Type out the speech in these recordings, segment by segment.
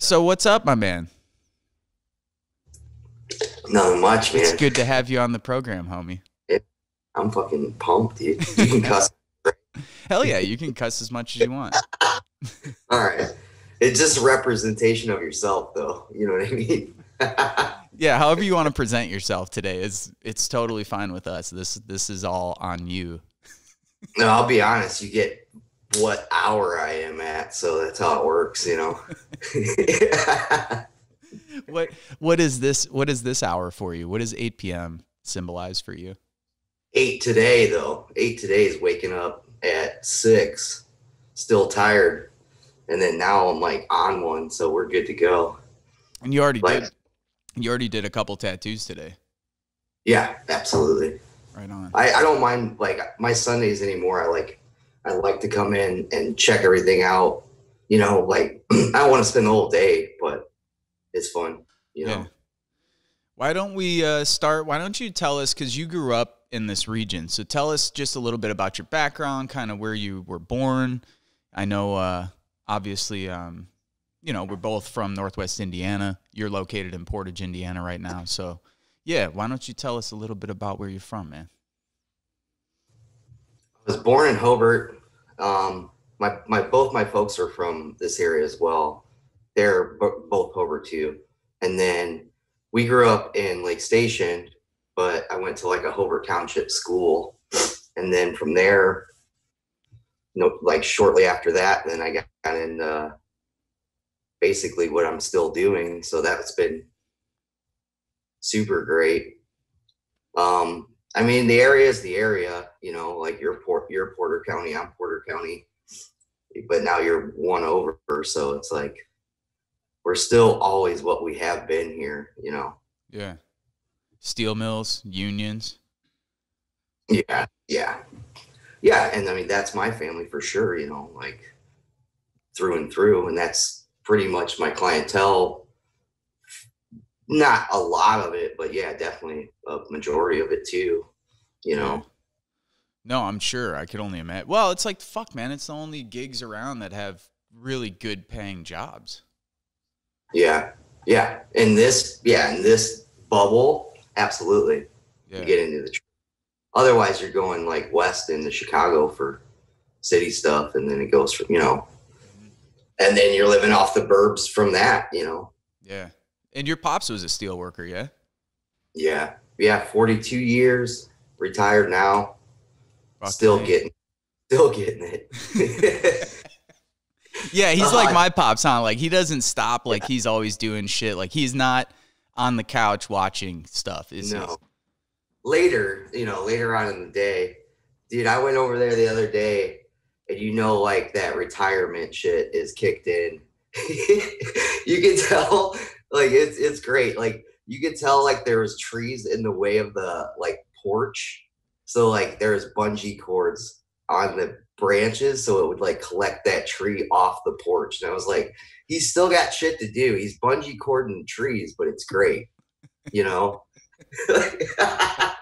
So what's up, my man? Nothing much, man. It's good to have you on the program, homie. I'm fucking pumped, dude. You can cuss. Hell yeah, you can cuss as much as you want. All right. It's just a representation of yourself, though. You know what I mean? Yeah, however you want to present yourself today, it's totally fine with us. This is all on you. No, I'll be honest. You get what hour I am at, so that's how it works, you know. What is this hour for you? What does 8 p.m. symbolize for you? 8 today, though. 8 today is waking up at 6, still tired, and then now I'm like on one, so we're good to go. And you already did a couple tattoos today. Yeah, absolutely. Right on. I don't mind like my Sundays anymore. I like to come in and check everything out. You know, like I don't want to spend the whole day, but it's fun, you know. Why don't we start? Why don't you tell us, because you grew up in this region, so tell us just a little bit about your background, kind of where you were born. I know, obviously, you know, we're both from Northwest Indiana. You're located in Portage, Indiana right now. So, yeah, why don't you tell us a little bit about where you're from, man? I was born in Hobart. Both my folks are from this area as well. They're both Hobart too. And then we grew up in Lake Station, but I went to like a Hobart Township school. And then from there, you know, like shortly after that, then I got in basically what I'm still doing. So that's been super great. I mean, the area is the area, you know, like you're Porter County, I'm Porter County, but now you're one over. So it's like, we're still always what we have been here, you know? Yeah. Steel mills, unions. Yeah. Yeah. Yeah. And I mean, that's my family for sure, you know, like through and through. And that's pretty much my clientele. Not a lot of it, but yeah, definitely a majority of it too, you know? No, I'm sure. I could only imagine. Well, it's like, fuck, man, it's the only gigs around that have really good paying jobs. Yeah. Yeah. In this bubble, absolutely. Yeah. You get into the, otherwise you're going like west into Chicago for city stuff. And then it goes from, you know, and then you're living off the burbs from that, you know? Yeah. And your pops was a steel worker, yeah? Yeah. Yeah. 42 years, retired now. Fuck Still me. getting it. Yeah, he's like my pops, huh? Like, he doesn't stop. Like, he's always doing shit. Like, he's not on the couch watching stuff, is he? No. Later on in the day, dude, I went over there the other day, and you know, like, that retirement shit is kicked in. You can tell, like, it's great. Like, you can tell, like, there was trees in the way of the, like, porch. So, like, there's bungee cords on the branches, so it would like collect that tree off the porch. And I was like, he's still got shit to do. He's bungee cording trees, but it's great, you know? I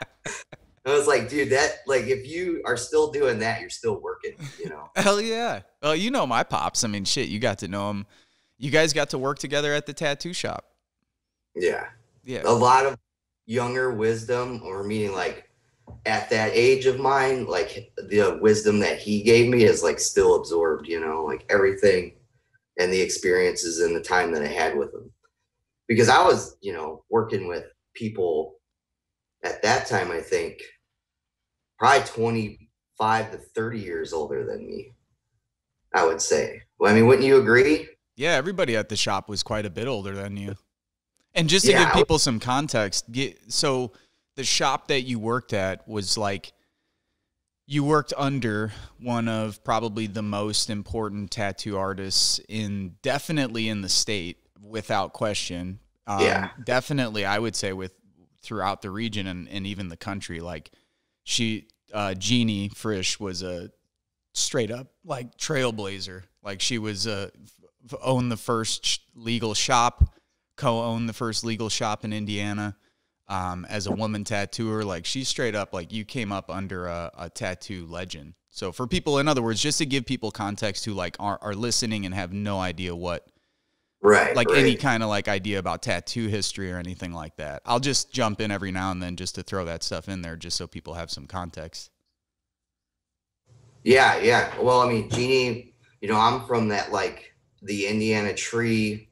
was like, dude, that, like, if you are still doing that, you're still working, you know? Hell yeah. Well, you know my pops. I mean, shit, you got to know him. You guys got to work together at the tattoo shop. Yeah. Yeah. A lot of younger wisdom, or meaning like at that age of mine, like the wisdom that he gave me is like still absorbed, you know, like everything and the experiences and the time that I had with him. Because I was, you know, working with people at that time, I think probably 25 to 30 years older than me, I would say. Well, I mean, wouldn't you agree? Yeah, everybody at the shop was quite a bit older than you. And just to give people some context, so the shop that you worked at was like, you worked under one of probably the most important tattoo artists definitely in the state, without question. Definitely, I would say throughout the region and even the country. Like, Jeanne Fritch was a straight up like trailblazer. Like, she was owned the first legal shop, co-owned the first legal shop in Indiana. As a woman tattooer, like, she's straight up, like, you came up under a tattoo legend. So for people, in other words, just to give people context who like are listening and have no idea what Right. Like right. any kind of like idea about tattoo history or anything like that. I'll just jump in every now and then just to throw that stuff in there just so people have some context. Yeah, yeah. Well, I mean, Jeannie, I'm from that, like, the Indiana tree,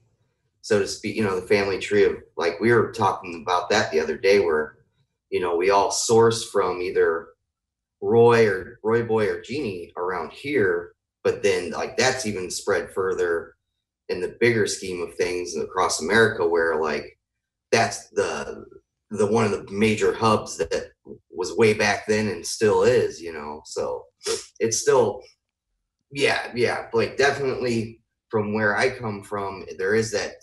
so to speak, the family tree of, like, we were talking about that the other day where, we all source from either Roy Boy or Jeannie around here, but then, like, that's even spread further in the bigger scheme of things across America, where, like, that's the one of the major hubs that was way back then and still is, so it's still, yeah, like, definitely from where I come from, there's that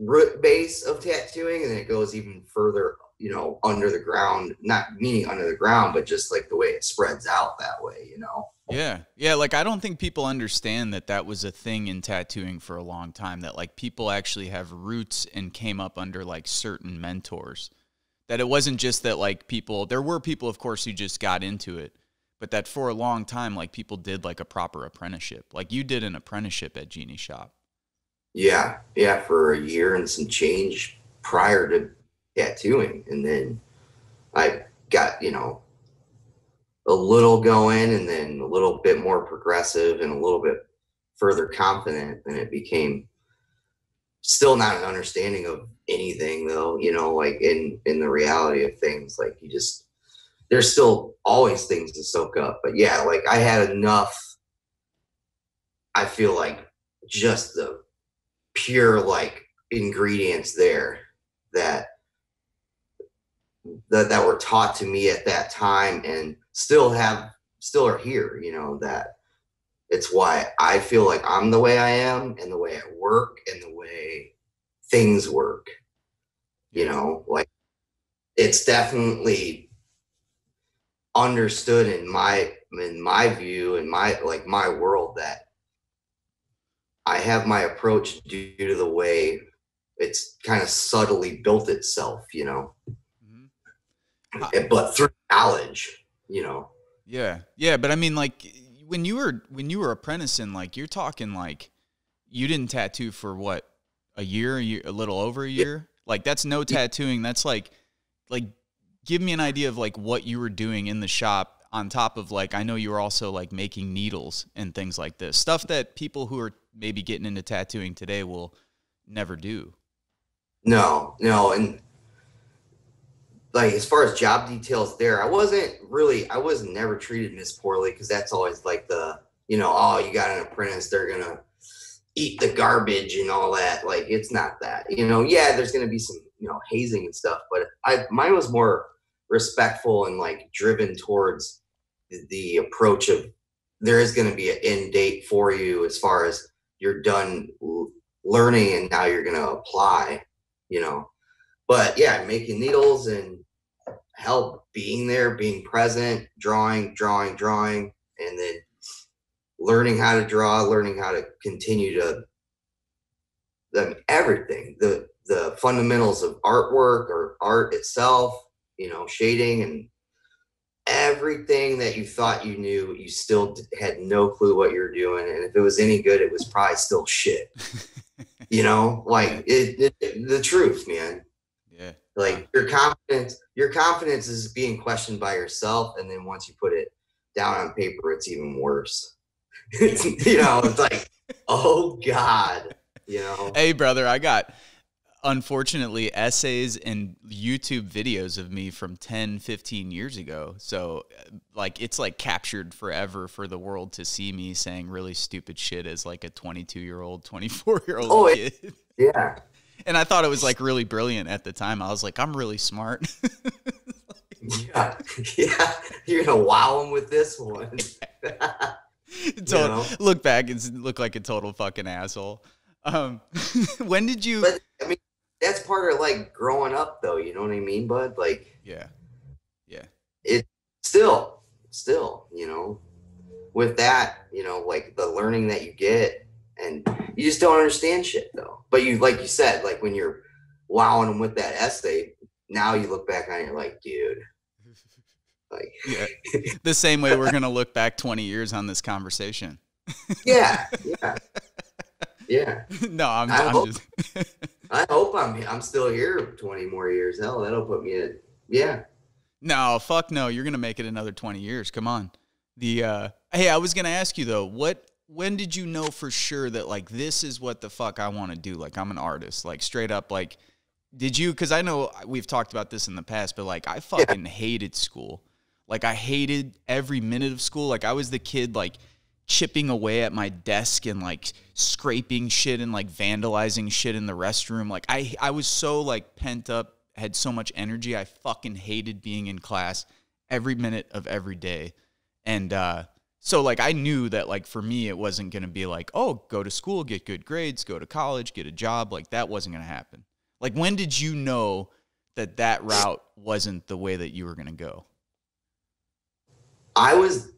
root base of tattooing, and then it goes even further, under the ground, not meaning under the ground, but just like the way it spreads out that way. Yeah. Yeah. Like, I don't think people understand that that was a thing in tattooing for a long time, that like people actually have roots and came up under like certain mentors, that it wasn't just that like there were people, of course, who just got into it, but that for a long time, like people did like a proper apprenticeship. Like you did an apprenticeship at Jeannie's shop. Yeah. For a year and some change prior to tattooing. And then I got, a little going, and then a little bit more progressive and a little bit further confident, and it became still not an understanding of anything though, like in the reality of things, like there's still always things to soak up. But yeah, like I had enough, I feel like, just the pure like ingredients there that were taught to me at that time and still are here, that it's why I feel like I'm the way I am, and the way I work, and the way things work, like it's definitely understood in my view, in my world, that I have my approach due to the way it's kind of subtly built itself, but through knowledge, Yeah. But I mean, like when you were apprenticing, like you're talking like you didn't tattoo for what, a little over a year? Like that's no tattooing. That's like give me an idea of like what you were doing in the shop on top of, like, I know you were also like making needles and things like this, stuff that people who are maybe getting into tattooing today will never do. No. And like, as far as job details there, I was never treated this poorly, because that's always like the, oh, you got an apprentice, they're going to eat the garbage and all that. Like, it's not that, yeah, there's going to be some, hazing and stuff, but mine was more respectful and like driven towards the approach of, there is going to be an end date for you as far as you're done learning and now you're going to apply, but yeah, making needles and help being there, being present, drawing, and then learning how to draw, learning how to continue to everything, the fundamentals of artwork or art itself, shading and everything that you thought you knew, you still had no clue what you're doing. And if it was any good, it was probably still shit, like the truth, man. Yeah. Like your confidence is being questioned by yourself. And then once you put it down on paper, it's even worse. It's like, oh God, Hey brother, I got, unfortunately, essays and YouTube videos of me from 10, 15 years ago. So like, it's like captured forever for the world to see me saying really stupid shit as like a 22-year-old, 24-year-old kid. Yeah. And I thought it was like really brilliant at the time. I was like, I'm really smart. Yeah. You're going to wow them with this one. Look back and look like a total fucking asshole. When did you? But I mean, that's part of like growing up, though. You know what I mean, bud? Like, yeah. It still, with that, like the learning that you get, and you just don't understand shit though. But like you said, like when you're wowing them with that essay, now you look back on it, you're like, dude. Like, yeah. The same way we're gonna look back 20 years on this conversation. Yeah. Yeah. No, I'm just. I hope I'm still here 20 more years. Hell, that'll put me at, yeah. No, fuck no. You're going to make it another 20 years. Come on. Hey, I was going to ask you though, when did you know for sure that like, this is what the fuck I want to do? Like, I'm an artist, like straight up, like, did you, cause I know we've talked about this in the past, but like, I fucking hated school. Like, I hated every minute of school. Like, I was the kid, like, chipping away at my desk and, like, scraping shit and, like, vandalizing shit in the restroom. Like, I was so, like, pent up, had so much energy. I fucking hated being in class every minute of every day. And so, like, I knew that, like, for me, it wasn't going to be like, oh, go to school, get good grades, go to college, get a job. Like, that wasn't going to happen. Like, when did you know that that route wasn't the way that you were going to go? I was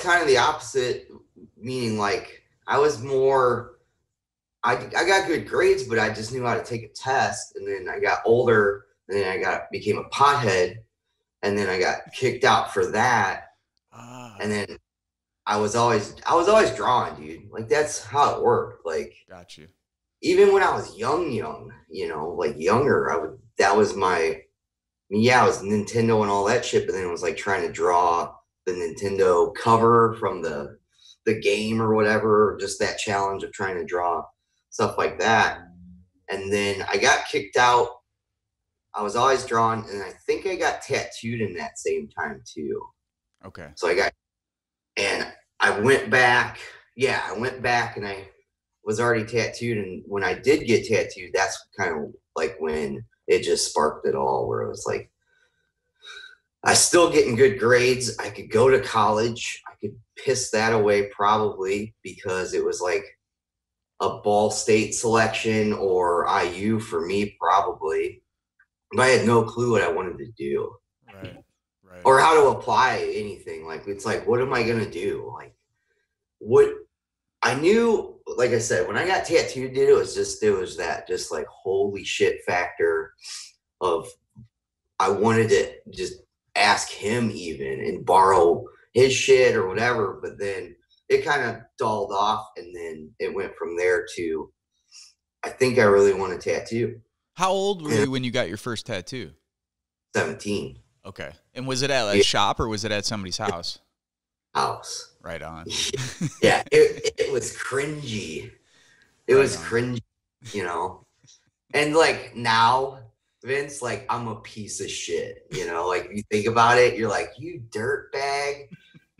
kind of the opposite, meaning like I was more, I got good grades, but I just knew how to take a test. And then I got older and then became a pothead, and then I got kicked out for that. And then I was always drawing, dude. Like, that's how it worked. Like, got you. Even when I was young, you know, like younger, that was my, I mean, yeah, it was Nintendo and all that shit, but then it was like trying to draw the Nintendo cover from the game or whatever, just that challenge of trying to draw stuff like that. And then I got kicked out. I was always drawing, and I think I got tattooed in that same time too. Okay. So I went back. Yeah, I went back and I was already tattooed. And when I did get tattooed, that's kind of like when it just sparked it all, where it was like, I still getting good grades. I could go to college. I could piss that away probably, because it was like a Ball State selection or IU for me probably. But I had no clue what I wanted to do. Right. Or how to apply anything. Like, it's like, what am I going to do? Like, what I knew, like I said, when I got tattooed, dude, it was that just like holy shit factor of, I wanted to just ask him even and borrow his shit or whatever, but then it kind of dulled off, and then it went from there to, I think I really want a tattoo. How old were you when you got your first tattoo? 17. Okay. And was it at a shop or was it at somebody's house? House. Right on. Yeah, it was cringy. It was cringy, you know. And like now, Vince, like, I'm a piece of shit, you know, like, you think about it, you're like, you dirt bag,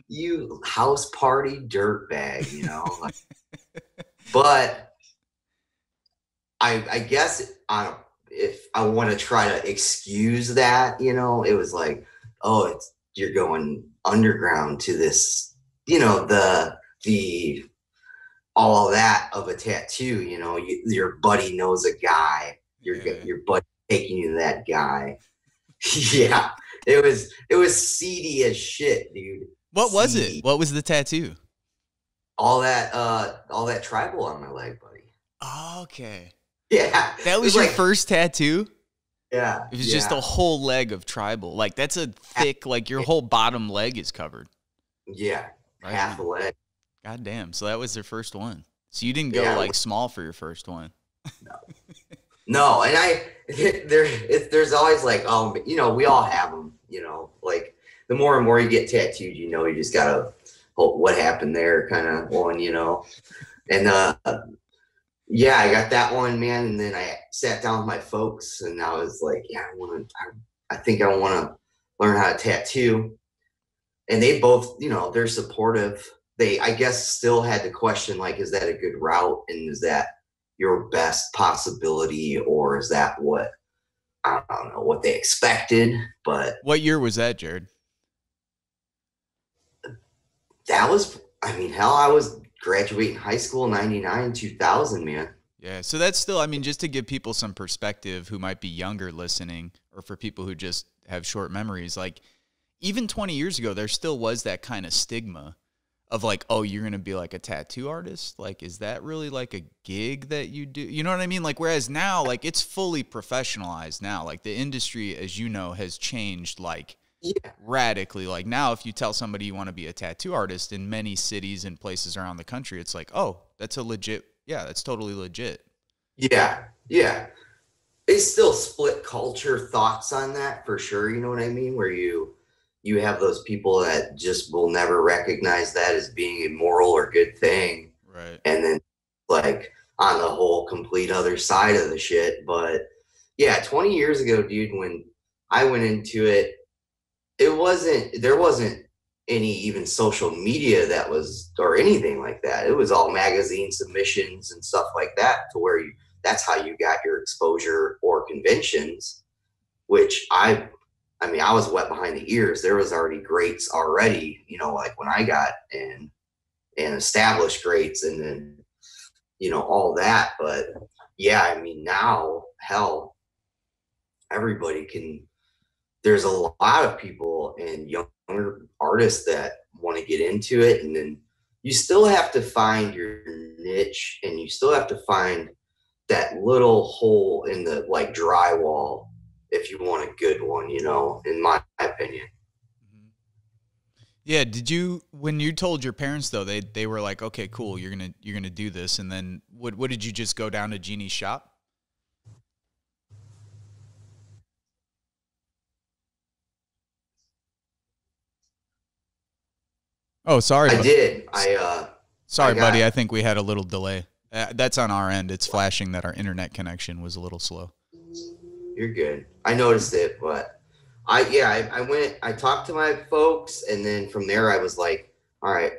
you house party dirt bag, you know. Like, but I guess if I want to try to excuse that, you know, it was like, oh, you're going underground to this, you know, the all that of a tattoo, you know, your buddy knows a guy, your buddy taking you to that guy. Yeah, it was seedy as shit, dude. What was it? What was the tattoo? All that tribal on my leg, buddy. Oh, okay. Yeah. That was your first tattoo? Yeah. It was just a whole leg of tribal. Like, that's a thick, like, your whole bottom leg is covered. Yeah. Right. Half a leg. God damn. So that was their first one. So you didn't go like small for your first one. No. And there's always like, you know, we all have them, you know, like the more and more you get tattooed, you know, you just gotta hope what happened there kind of one, you know. And yeah, I got that one, man. And then I sat down with my folks and I was like, yeah, I think I want to learn how to tattoo. And they both, you know, they're supportive. They, I guess, still had the question, like, is that a good route? And is that your best possibility? Or is that what, I don't know, what they expected? But what year was that, Jered? That was, I mean, hell, I was graduating high school in 99, 2000, man. Yeah. So that's still, I mean, just to give people some perspective who might be younger listening, or for people who just have short memories, like even 20 years ago, there still was that kind of stigma of like, oh, you're going to be like a tattoo artist? Like, is that really like a gig that you do? You know what I mean? Like, whereas now, like, it's fully professionalized now. Like, the industry, as you know, has changed like radically. Like, now if you tell somebody you want to be a tattoo artist in many cities and places around the country, it's like, oh, that's a legit Yeah, that's totally legit. Yeah, yeah. It's still split culture thoughts on that for sure. You know what I mean? Where you have those people that just will never recognize that as being a moral or good thing. Right. And then like on the whole complete other side of the shit. But yeah, 20 years ago, dude, when I went into it, there wasn't any even social media that was or anything like that. It was all magazine submissions and stuff like that to where that's how you got your exposure or conventions, which I mean, I was wet behind the ears. There was already greats already, you know, like when I got in and established greats and then, you know, all that. But yeah, I mean, now, hell, everybody can, there's a lot of people and younger artists that want to get into it. And then you still have to find your niche and you still have to find that little hole in the like drywall if you want a good one, you know, in my opinion. Yeah, did you when you told your parents though, they were like, "Okay, cool, you're going to do this." And then what did you just go down to Jeanne's shop? Oh, sorry. I did. I Sorry, buddy. got, I think we had a little delay. That's on our end. It's flashing that our internet connection was a little slow. you're good. I noticed it, but I went, I talked to my folks, and then from there I was like, all right,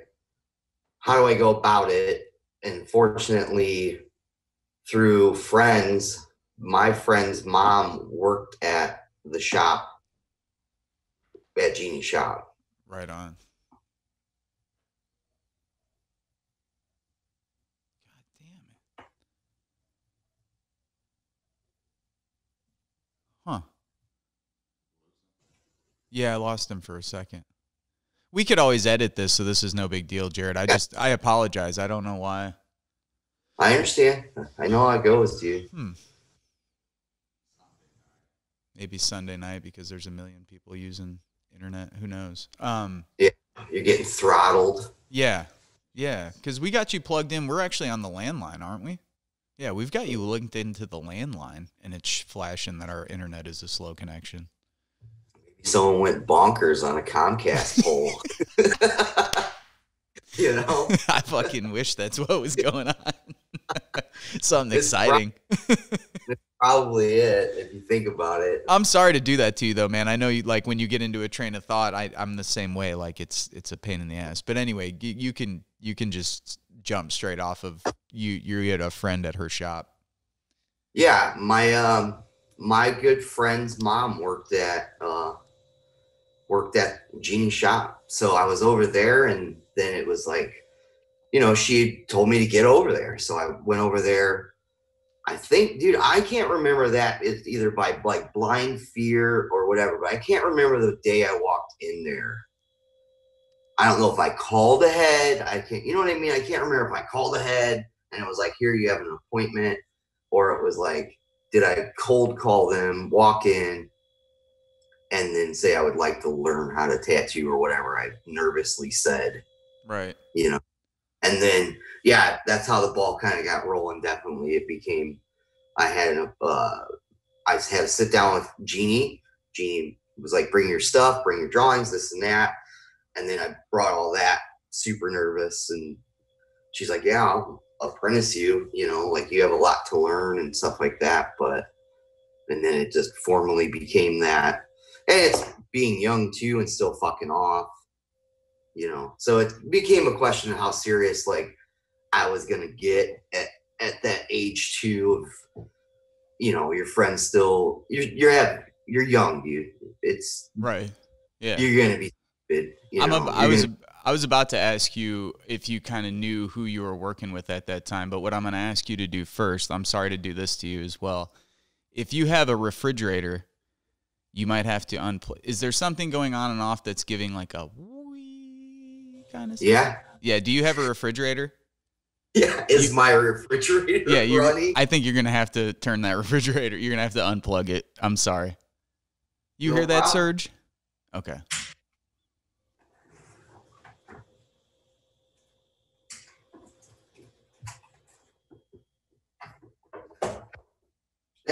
how do I go about it? And fortunately, through friends, my friend's mom worked at the shop at Jeanne's shop. Right on. God damn it. Huh. Yeah, I lost him for a second. We could always edit this, so this is no big deal, Jered. I apologize. I don't know why. I understand. I know how it goes, dude. Maybe Sunday night because there's a million people using internet. Who knows? Yeah, you're getting throttled. Yeah. Yeah, because we got you plugged in. We're actually on the landline, aren't we? Yeah, we've got you linked into the landline, and it's flashing that our internet is a slow connection. Someone went bonkers on a Comcast pole. You know? I fucking wish that's what was going on. Something exciting. That's probably it if you think about it. I'm sorry to do that to you, though, man. I know you like when you get into a train of thought. I'm the same way. Like it's a pain in the ass. But anyway, you can just jump straight off of you had a friend at her shop. Yeah, my good friend's mom worked at Jeanne's shop. So I was over there, and then it was like, you know, she told me to get over there. So I went over there. I think, dude, I can't remember that. It's either by like blind fear or whatever, but I can't remember the day I walked in there. I don't know if I called ahead. I can't, you know what I mean? I can't remember if I called ahead and it was like, here, you have an appointment, or it was like, did I cold call them, walk in, and then say I would like to learn how to tattoo or whatever I nervously said. Right. You know, and then, yeah, that's how the ball kind of got rolling. Definitely. It became, I had to sit down with Jeanne. Jeanne was like, bring your stuff, bring your drawings, this and that. And then I brought all that, super nervous. And she's like, yeah, I'll apprentice you, you know, like you have a lot to learn and stuff like that. And then it just formally became that. And it's being young too and still fucking off, you know. So it became a question of how serious like I was gonna get at that age too of, you know, your friends still you're young, dude. It's right. Yeah. You're gonna be stupid, you know. I was about to ask you if you kind of knew who you were working with at that time, but what I'm going to ask you to do first, I'm sorry to do this to you as well. If you have a refrigerator, you might have to unplug. Is there something going on and off that's giving like a wee kind of stuff? Yeah. Yeah. Do you have a refrigerator? Yeah. Is my refrigerator running? I think you're going to have to turn that refrigerator. You're going to have to unplug it. I'm sorry. You hear that, Serge? Okay.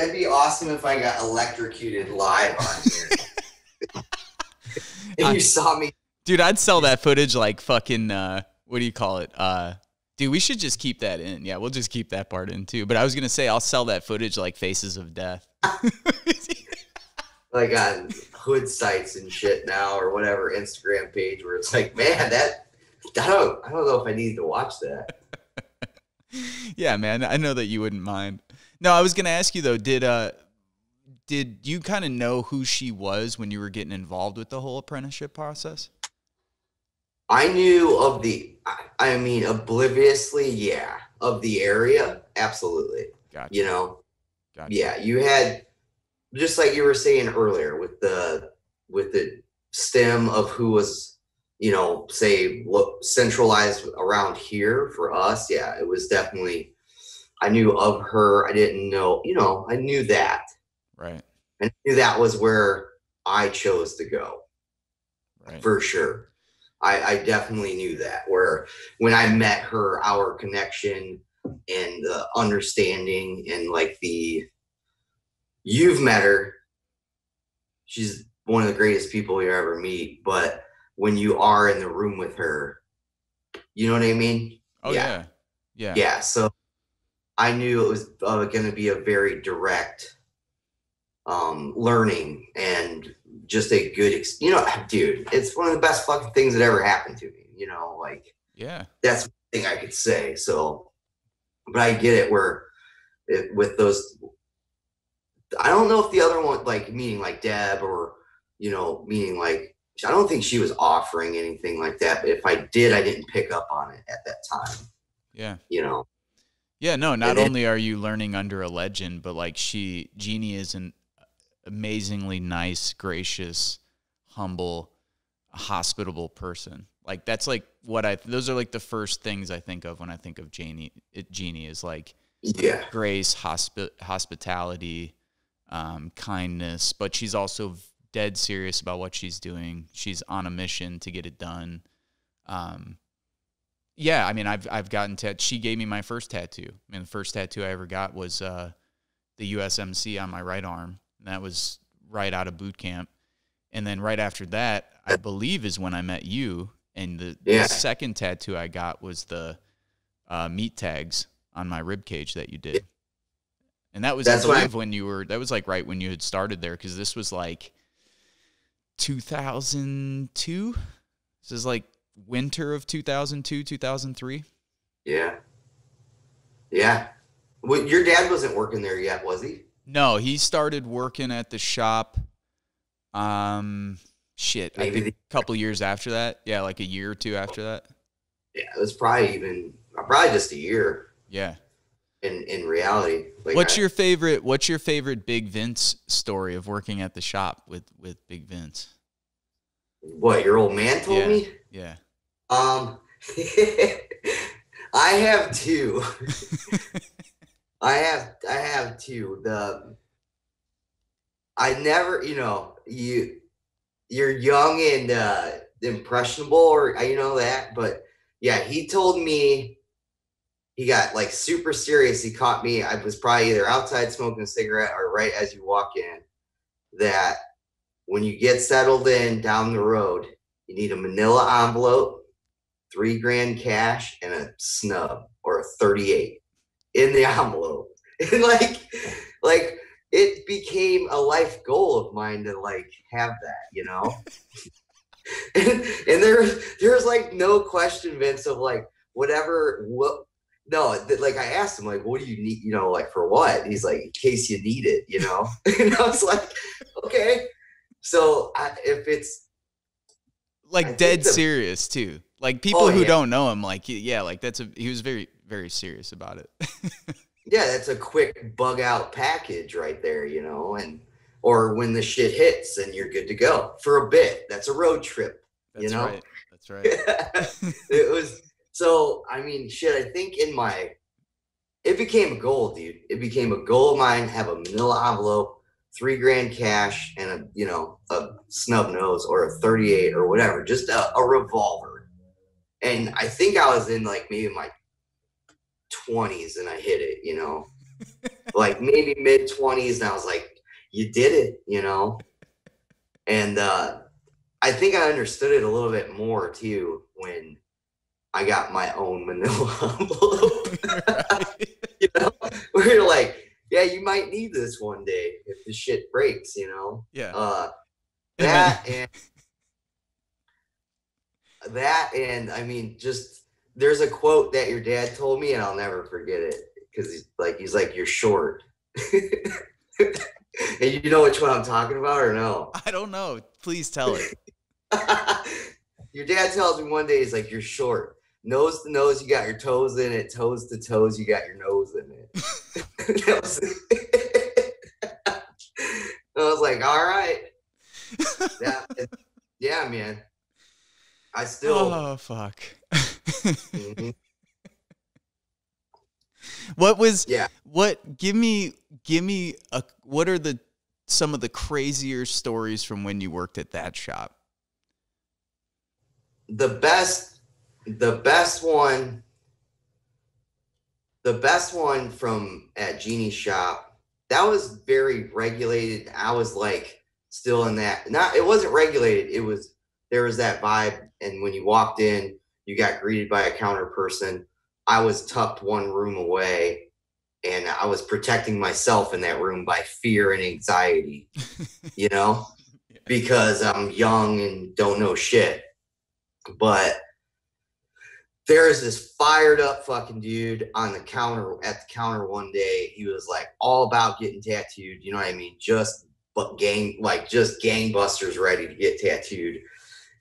that'd be awesome if I got electrocuted live on here. And you saw me. Dude, I'd sell that footage like fucking, what do you call it? Dude, we should just keep that in. Yeah, we'll just keep that part in too. But I was going to say, I'll sell that footage like Faces of Death. Like on hood sites and shit now, or whatever Instagram page where it's like, man, that I don't know if I need to watch that. Yeah, man, I know that you wouldn't mind. No, I was gonna ask you though, did you kind of know who she was when you were getting involved with the whole apprenticeship process? I knew of I mean, obliviously, yeah, of the area, absolutely. Gotcha. You know, Gotcha. Yeah, you had, just like you were saying earlier, with the stem of who was, you know, say centralized around here for us. Yeah, it was definitely, I knew of her. I didn't know, you know, I knew that. Right. I knew that was where I chose to go. Right. For sure. I definitely knew that, where when I met her, our connection and the understanding and like you've met her, she's one of the greatest people you ever meet, but when you are in the room with her, you know what I mean? Oh yeah. Yeah. Yeah. So I knew it was going to be a very direct learning and just a good, you know, dude, it's one of the best fucking things that ever happened to me, you know, like, yeah, that's the thing I could say. So, but I get it where with those, I don't know if the other one, like meaning like Deb or, you know, meaning like, I don't think she was offering anything like that. But if I did, I didn't pick up on it at that time. Yeah. You know? Yeah, no, not only are you learning under a legend, but like Jeannie is an amazingly nice, gracious, humble, hospitable person. Like that's like those are like the first things I think of when I think of Jeannie is like, yeah, grace, hospitality, kindness, but she's also dead serious about what she's doing. She's on a mission to get it done. Yeah, I mean, I've gotten she gave me my first tattoo. I mean, the first tattoo I ever got was the USMC on my right arm. And that was right out of boot camp. And then right after that, I believe is when I met you. And the second tattoo I got was the meat tags on my rib cage that you did. And that was, I believe, that was like right when you had started there, because this was like 2002. This is like winter of 2002, 2003. Yeah. Yeah. Well, your dad wasn't working there yet, was he? No, he started working at the shop. I think a couple years after that. Yeah, like a year or two after that. Yeah, it was probably just a year. Yeah. In reality, like what's your favorite Big Vince story of working at the shop with Big Vince? What your old man told me? Yeah. I have two. I have two. I never, you know, you're young and impressionable, or you know that, but yeah, he told me he got like super serious. He caught me. I was probably either outside smoking a cigarette or right as you walk in, that when you get settled in down the road, you need a manila envelope, $3,000 cash, and a snub or a 38 in the envelope. And like it became a life goal of mine to like have that, you know? and there's like no question, Vince, of like like I asked him, like, what do you need, you know, like for what? He's like, in case you need it, you know? And I was like, okay. So if it's like dead serious too, like people who don't know him, like, yeah, like he was very, very serious about it. Yeah, that's a quick bug out package right there, you know, or when the shit hits and you're good to go for a bit. That's a road trip, you know? Right. That's right. It was, so, I mean, shit, I think it became a goal, dude. It became a goal of mine, have a manila envelope, $3,000 cash, and a snub nose or a 38 or whatever, just a revolver. And I think I was in like maybe my 20s and I hit it, you know, like maybe mid-20s. And I was like, you did it, you know? And I think I understood it a little bit more too when I got my own manila envelope. You know, where you're like, yeah, you might need this one day if the shit breaks, you know? Yeah. That and I mean, just there's a quote that your dad told me, and I'll never forget it because he's like, you're short. And you know which one I'm talking about or no? I don't know. Please tell it. Your dad tells me one day, he's like, you're short. Nose to nose, you got your toes in it. Toes to toes, you got your nose in it. I was like, all right. Yeah, man. I still. Oh, fuck. Mm-hmm. What are some of the crazier stories from when you worked at that shop? The best one from at Jeanne's shop, that was very regulated. I was like still in that, it wasn't regulated. There was that vibe. And when you walked in, you got greeted by a counter person. I was tucked one room away, and I was protecting myself in that room by fear and anxiety, you know, yeah. Because I'm young and don't know shit. But there is this fired up fucking dude at the counter one day. He was like all about getting tattooed. You know what I mean? Just gangbusters ready to get tattooed.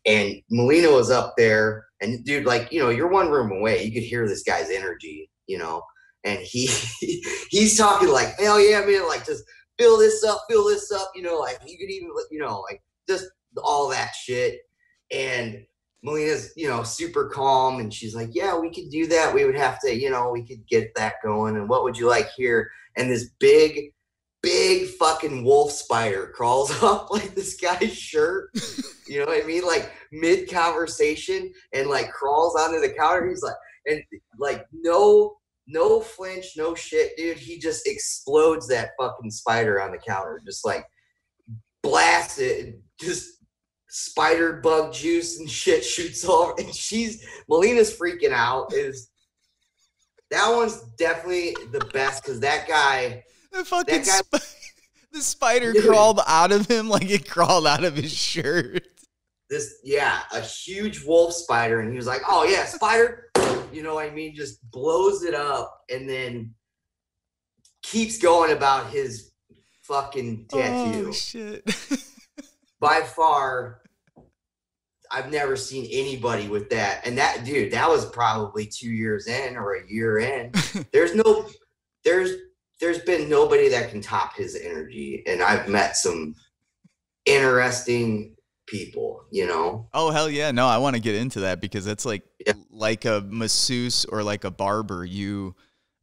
And Molina was up there, and dude, like, you know, you're one room away. You could hear this guy's energy, you know, and he's talking like, hell yeah, man, like just fill this up, you know, like you could even, you know, like just all that shit. And Melina's, you know, super calm, and she's like, yeah, we could do that. We would have to, you know, we could get that going. And what would you like here? And this big fucking wolf spider crawls up like this guy's shirt, you know what I mean? Like mid conversation, and like crawls onto the counter. He's like, and like no flinch, no shit, dude. He just explodes that fucking spider on the counter, just like blasts it, just spider bug juice and shit shoots off, and Melina's freaking out. That one's definitely the best because that guy. The spider crawled out of him like it crawled out of his shirt. A huge wolf spider, and he was like, "Oh yeah, spider," you know what I mean? Just blows it up, and then keeps going about his fucking tattoo. Oh shit! By far, I've never seen anybody with that. And that dude, that was probably 2 years in or a year in. There's been nobody that can top his energy. And I've met some interesting people, you know? Oh, hell yeah. No, I want to get into that because it's like a masseuse or like a barber. You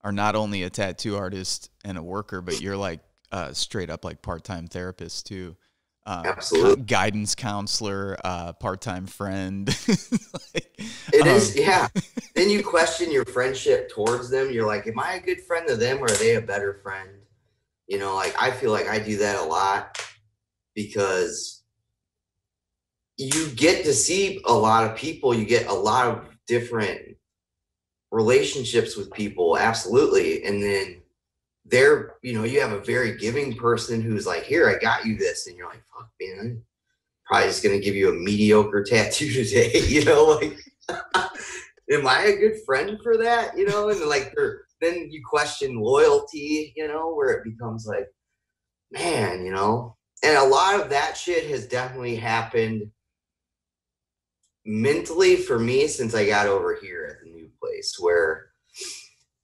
are not only a tattoo artist and a worker, but you're like straight up like part-time therapist too. Absolutely. Guidance counselor, part-time friend. It is, yeah. Then you question your friendship towards them. You're like, am I a good friend to them, or are they a better friend? You know, like I feel like I do that a lot because you get to see a lot of people. You get a lot of different relationships with people. Absolutely. And then you have a very giving person who's like, here, I got you this. And you're like, fuck, man, I'm probably just going to give you a mediocre tattoo today. You know, like, am I a good friend for that? You know, and like, then you question loyalty, you know, where it becomes like, man, you know, and a lot of that shit has definitely happened mentally for me since I got over here at the new place where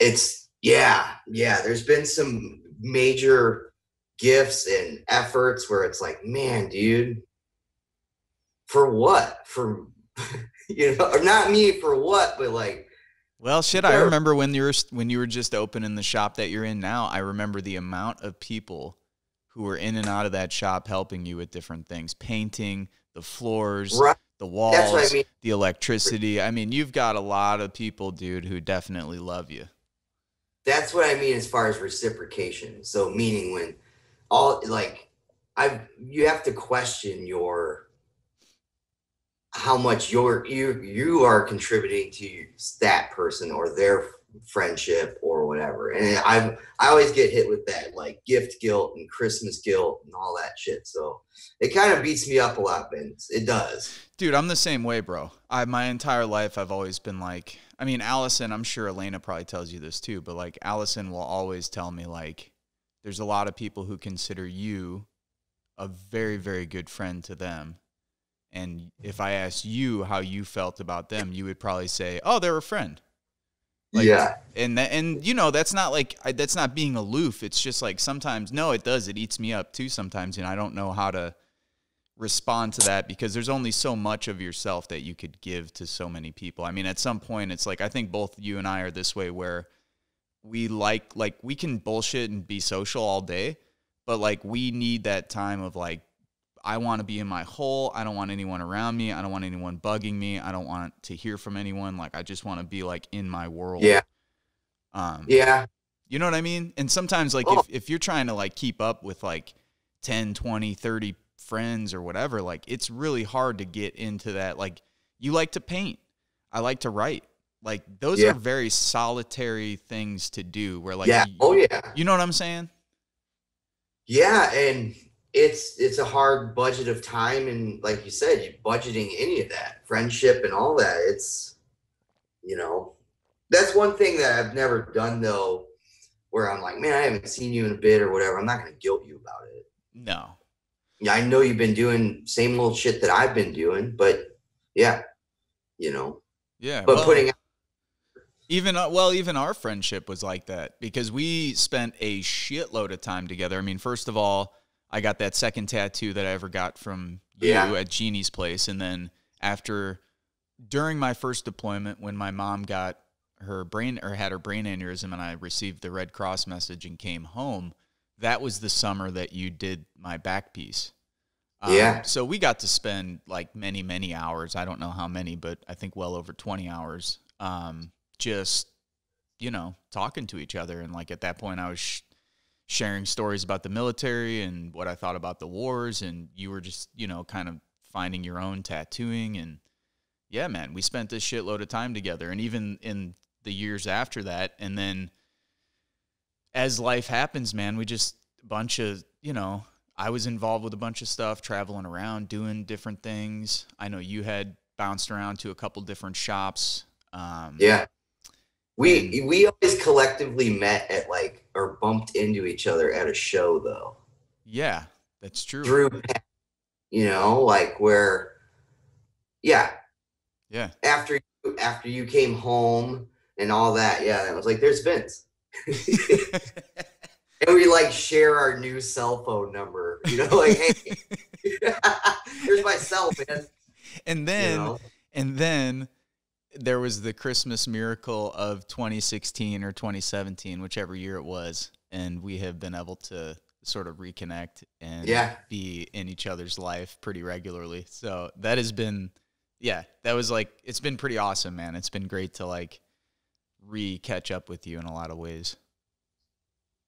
it's, yeah, there's been some major gifts and efforts where it's like, man, dude, for what? For, you know, or not me for what, but like. Well, shit, I remember when you were just opening the shop that you're in now, I remember the amount of people who were in and out of that shop helping you with different things, painting, the floors, right. The walls, that's what I mean. The electricity. I mean, you've got a lot of people, dude, who definitely love you. that's what I mean as far as reciprocation. So meaning when you have to question how much you are contributing to that person or their friendship or whatever. And I always get hit with that, like gift guilt and Christmas guilt and all that shit. So it kind of beats me up a lot, Vince. It does. Dude, I'm the same way, bro. My entire life, I've always been like, I mean, Allison, I'm sure Elena probably tells you this too, but like Allison will always tell me like, there's a lot of people who consider you a very, very good friend to them. And if I asked you how you felt about them, you would probably say, oh, they're a friend. Like, yeah. And you know, that's not like, that's not being aloof. It's just like sometimes, no, it does. It eats me up too sometimes. And I don't know how to respond to that because there's only so much of yourself that you could give to so many people. I mean, at some point, it's like, I think both you and I are this way where we like we can bullshit and be social all day, but like we need that time of like, I want to be in my hole. I don't want anyone around me. I don't want anyone bugging me. I don't want to hear from anyone. Like, I just want to be like in my world. Yeah. Yeah. You know what I mean? And sometimes like if you're trying to like keep up with like 10, 20, 30 friends or whatever, like it's really hard to get into that. Like you like to paint. I like to write. Like those are very solitary things to do where like, you know what I'm saying? Yeah. And it's a hard budget of time. And like you said, you're budgeting any of that friendship and all that. It's, you know, that's one thing that I've never done though, where I'm like, man, I haven't seen you in a bit or whatever. I'm not going to guilt you about it. No. Yeah. I know you've been doing same old shit that I've been doing, but yeah, you know, but putting even our friendship was like that because we spent a shitload of time together. I mean, first of all, I got that second tattoo that I ever got from you at Jeannie's place. And then during my first deployment, when my mom got had her brain aneurysm and I received the Red Cross message and came home, that was the summer that you did my back piece. So we got to spend like many, many hours. I don't know how many, but I think well over 20 hours, just, you know, talking to each other. And like at that point I was sharing stories about the military and what I thought about the wars. And you were just, you know, kind of finding your own tattooing. And yeah, man, we spent this shitload of time together. And even in the years after that, and then as life happens, man, we just a bunch of, you know, I was involved with a bunch of stuff, traveling around, doing different things. I know you had bounced around to a couple different shops. We always collectively met at like, or bumped into each other at a show though. Yeah, that's true. Through, you know, like where, after you came home and all that, it was like, there's Vince. And we like share our new cell phone number, you know, like, hey, here's my cell, man. And then there was the Christmas miracle of 2016 or 2017, whichever year it was. And we have been able to sort of reconnect and be in each other's life pretty regularly. So that has been, that was like, it's been pretty awesome, man. It's been great to like catch up with you in a lot of ways.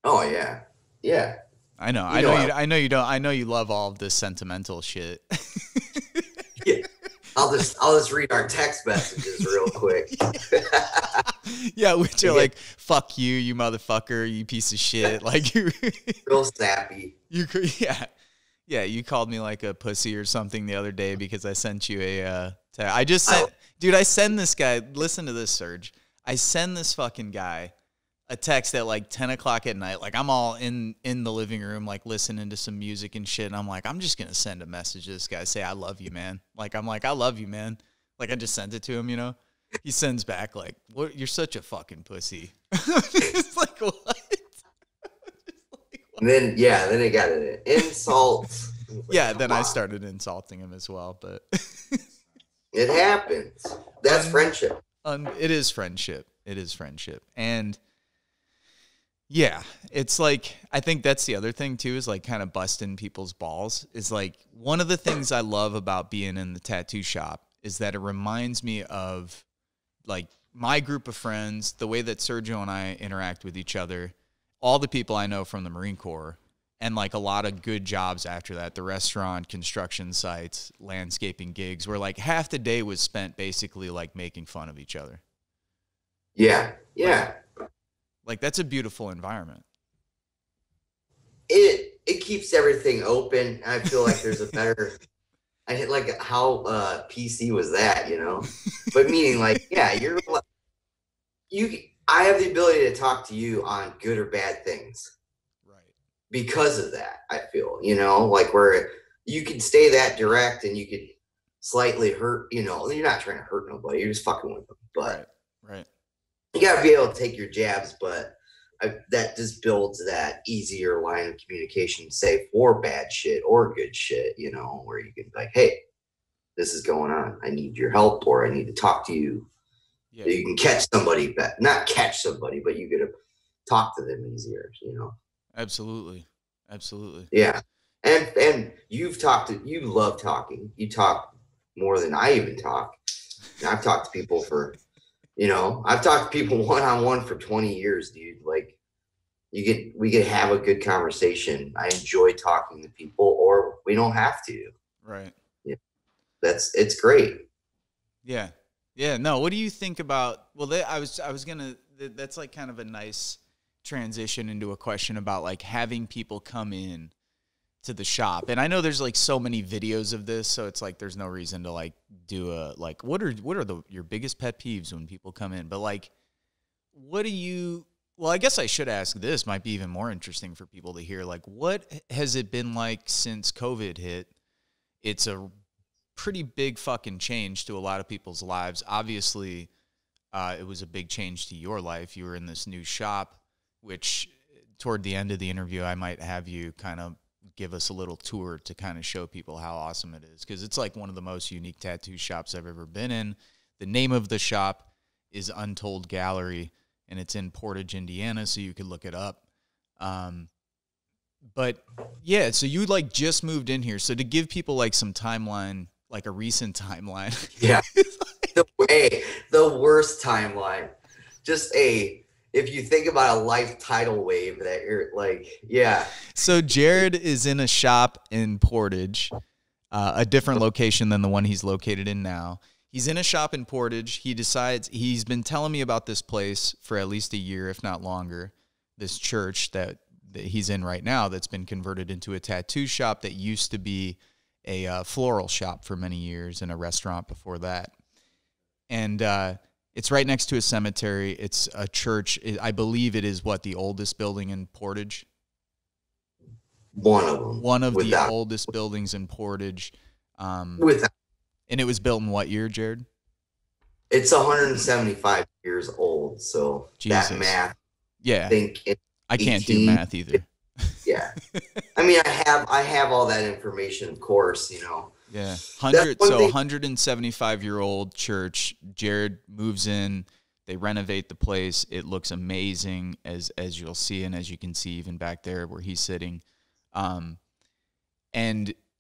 Oh yeah. Yeah. I know you love all of this sentimental shit. Yeah. I'll just read our text messages real quick. Yeah, which are like, fuck you, you motherfucker, you piece of shit. Like you real sappy. You called me like a pussy or something the other day because I sent you I send this guy, listen to this, Serge. I send this fucking guy a text at like 10 o'clock at night. Like I'm all in the living room, like listening to some music and shit. And I'm like, I'm just going to send a message to this guy, say, I love you, man. Like, I'm like, I love you, man. Like I just sent it to him, you know, he sends back like, what? You're such a fucking pussy. It's like, what? And then it got an insult. Then I started insulting him as well, but it happens. That's friendship. It is friendship. It is friendship. And yeah, it's like, I think that's the other thing too, is like kind of busting people's balls. Is like one of the things I love about being in the tattoo shop is that it reminds me of like my group of friends, the way that Sergio and I interact with each other, all the people I know from the Marine Corps, and like a lot of good jobs after that, the restaurant, construction sites, landscaping gigs, where like half the day was spent basically like making fun of each other. Yeah. Yeah. Like that's a beautiful environment. It keeps everything open. I feel like there's a better, I hit like how PC was that, you know? But meaning like, yeah, I have the ability to talk to you on good or bad things. Right. Because of that, I feel, you know, like where you can stay that direct and you could slightly hurt, you know, you're not trying to hurt nobody, you're just fucking with them. But right. You gotta be able to take your jabs, but that just builds that easier line of communication, say for bad shit or good shit, you know, where you can be like, hey, this is going on. I need your help, or I need to talk to you. Yeah. You can catch somebody, not catch somebody, but you get to talk to them easier, you know? Absolutely. Yeah. And you love talking. You talk more than I even talk. And I've talked to people I've talked to people one-on-one for 20 years, dude. Like we could have a good conversation. I enjoy talking to people, or we don't have to. Right. Yeah. It's great. Yeah. Yeah. No, what do you think about, that's like kind of a nice transition into a question about like having people come in to the shop. And I know there's like so many videos of this, so it's like there's no reason to like do a like what are your biggest pet peeves when people come in? But like well, I guess I should ask this, might be even more interesting for people to hear. Like what has it been like since COVID hit? It's a pretty big fucking change to a lot of people's lives. Obviously, it was a big change to your life. You were in this new shop, which toward the end of the interview, I might have you kind of give us a little tour to kind of show people how awesome it is, because it's like one of the most unique tattoo shops I've ever been in. The name of the shop is Untold Gallery, and it's in Portage, Indiana, so you could look it up. But yeah, so you like just moved in here. So to give people like some timeline, like a recent timeline. Yeah. The worst timeline. If you think about a life tidal wave that you're like, yeah. So Jered is in a shop in Portage, a different location than the one he's located in now. He's in a shop in Portage. He decides, he's been telling me about this place for at least a year, if not longer, this church that he's in right now that's been converted into a tattoo shop that used to be a floral shop for many years and a restaurant before that. And it's right next to a cemetery. It's a church. I believe it is the oldest building in Portage? One of them. One of the oldest buildings in Portage. And it was built in what year, Jered? It's 175 years old. So Jesus. That math. Yeah. I can't do math either. Yeah. I mean, I have all that information, of course, you know. Yeah. 175-year-old church. Jered moves in. They renovate the place. It looks amazing, as you'll see, and as you can see even back there where he's sitting. And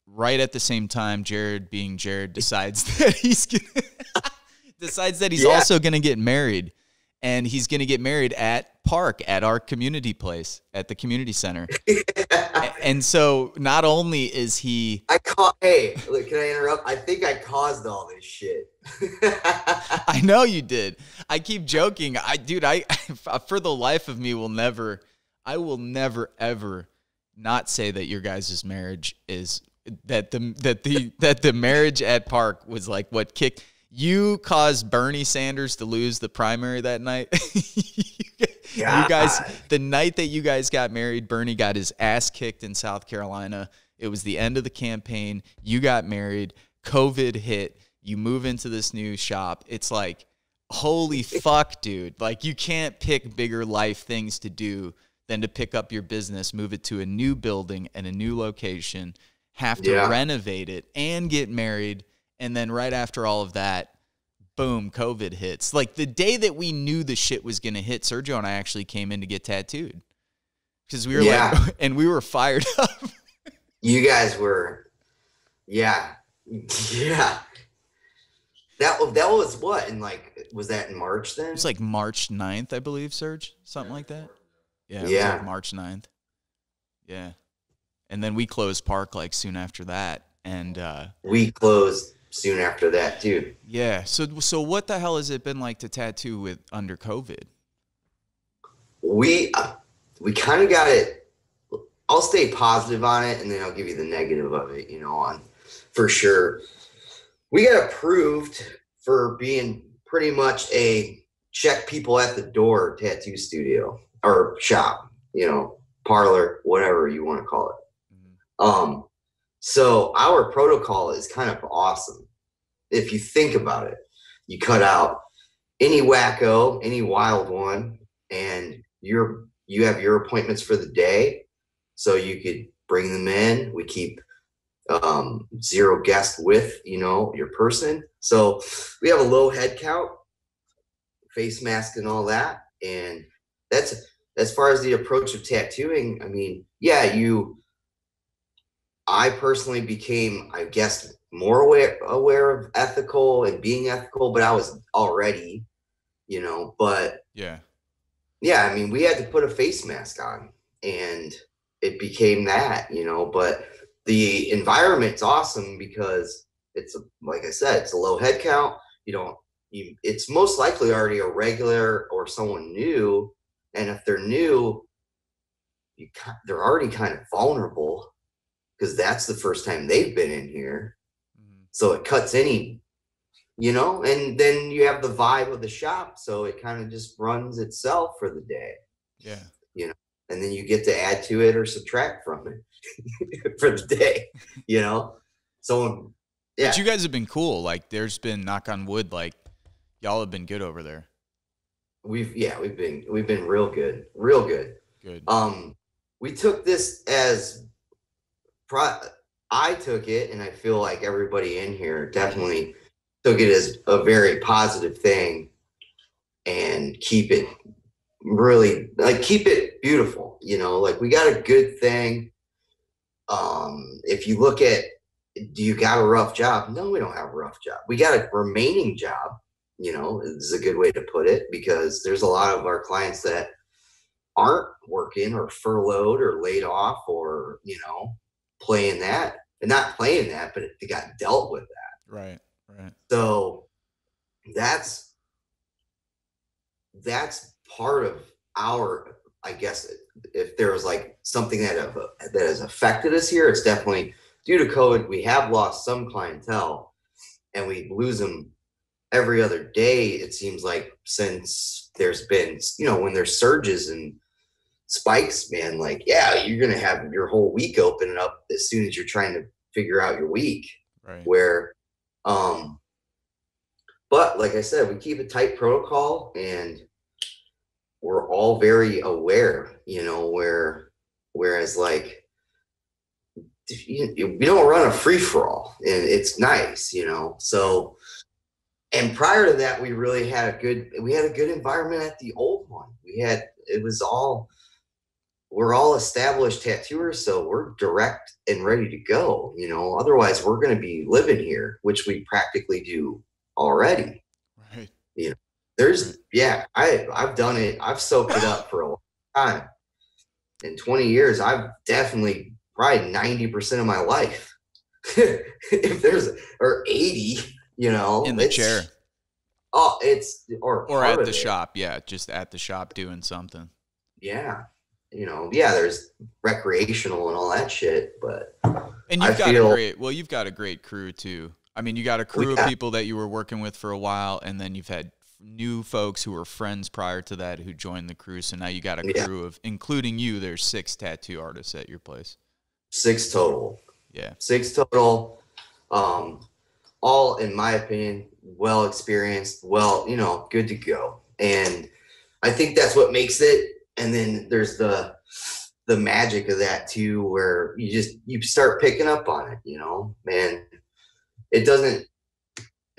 right at the same time, Jered, being Jered, decides that he's also going to get married. And he's going to get married at our community place, at the community center. And so not only is he... Hey, look, can I interrupt? I think I caused all this shit. I know you did. I keep joking. I for the life of me I will never, ever not say that your guys' marriage is... That the marriage at Park was like what kicked... You caused Bernie Sanders to lose the primary that night. You guys, the night that you guys got married, Bernie got his ass kicked in South Carolina. It was the end of the campaign. You got married. COVID hit. You move into this new shop. It's like, holy fuck, dude. Like, you can't pick bigger life things to do than to pick up your business, move it to a new building and a new location, have to renovate it and get married. And then right after all of that, boom, COVID hits. Like the day that we knew the shit was going to hit, Sergio and I actually came in to get tattooed. Because we were and we were fired up. You guys were, yeah. That was what, in like was that in March then? It's like March 9th, I believe, Serge, something like that. Yeah, it was like March 9th. Yeah. And then we closed Park like soon after that. And we closed soon after that too. Yeah. So what the hell has it been like to tattoo with under COVID? We kind of got it. I'll stay positive on it, and then I'll give you the negative of it, for sure. We got approved for being pretty much a check people at the door tattoo studio or shop, parlor, whatever you want to call it. Mm-hmm. So our protocol is kind of awesome. If you think about it, you cut out any wacko, any wild one, and you have your appointments for the day. So you could bring them in. We keep 0 guests with, your person. So we have a low head count, face mask and all that. And that's as far as the approach of tattooing. I mean, I personally became, I guess, more aware of ethical and being ethical, but I was already, but yeah, I mean, we had to put a face mask on, and it became that, but the environment's awesome because it's like I said, it's a low head count. It's most likely already a regular or someone new. And if they're new, they're already kind of vulnerable because that's the first time they've been in here. Mm-hmm. So it cuts any, and then you have the vibe of the shop. So it kind of just runs itself for the day. Yeah. And then you get to add to it or subtract from it for the day, So, yeah. But you guys have been cool. Like, there's been, knock on wood, like, y'all have been good over there. We've been real good. Good. We took this as I took it, and I feel like everybody in here definitely took it as a very positive thing, and keep it beautiful, like we got a good thing. If you look at, do you got a rough job? No, we don't have a rough job. We got a remaining job, is a good way to put it, because there's a lot of our clients that aren't working or furloughed or laid off or, playing that, and not playing that, but they got dealt with that. Right. So that's part of our, I guess, if there was like something that has affected us here, it's definitely due to COVID. We have lost some clientele, and we lose them every other day, it seems like, since there's been, when there's surges and spikes, man, like, yeah, you're going to have your whole week opening up as soon as you're trying to figure out your week. Right. Where, but like I said, we keep a tight protocol, and we're all very aware, whereas like, we don't run a free for all, and it's nice, so. And prior to that, we really had a good environment at the old one. We're all established tattooers, so we're direct and ready to go, otherwise we're going to be living here, which we practically do already. Right. I've done it. I've soaked it up for a long time. In 20 years, I've definitely probably 90% of my life, or 80, in the chair. Oh, or at the shop. Yeah. Just at the shop doing something. Yeah. There's recreational and all that shit, but and you've got a great crew too. I mean, you got a crew of people that you were working with for a while, and then you've had new folks who were friends prior to that who joined the crew. So now you got a crew of, including you, there's 6 tattoo artists at your place. 6 total. Yeah. 6 total. All, in my opinion, well experienced, good to go. And I think that's what makes it. And then there's the magic of that too, where you start picking up on it, man.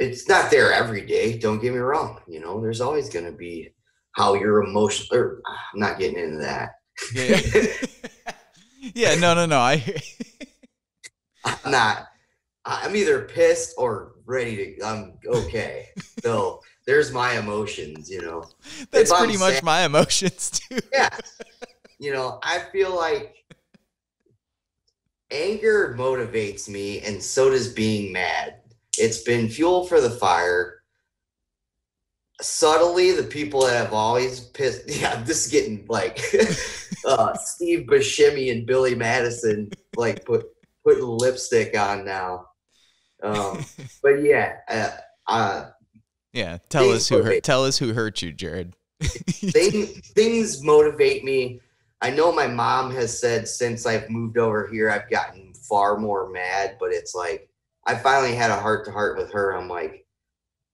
It's not there every day. Don't get me wrong. There's always going to be how you're emotional, or I'm not getting into that. Yeah. Yeah. No. I'm either pissed or ready to, I'm okay. So there's my emotions, you know. That's pretty much my emotions too. Yeah. You know, I feel like anger motivates me, and so does being mad. It's been fuel for the fire. Subtly, the people that have always pissed, yeah, this is getting like Steve Buscemi and Billy Madison, like putting lipstick on now. But yeah, yeah. Tell us who hurt you, Jered. Things motivate me. I know my mom has said since I've moved over here, I've gotten far more mad, but it's like, I finally had a heart to heart with her. I'm like,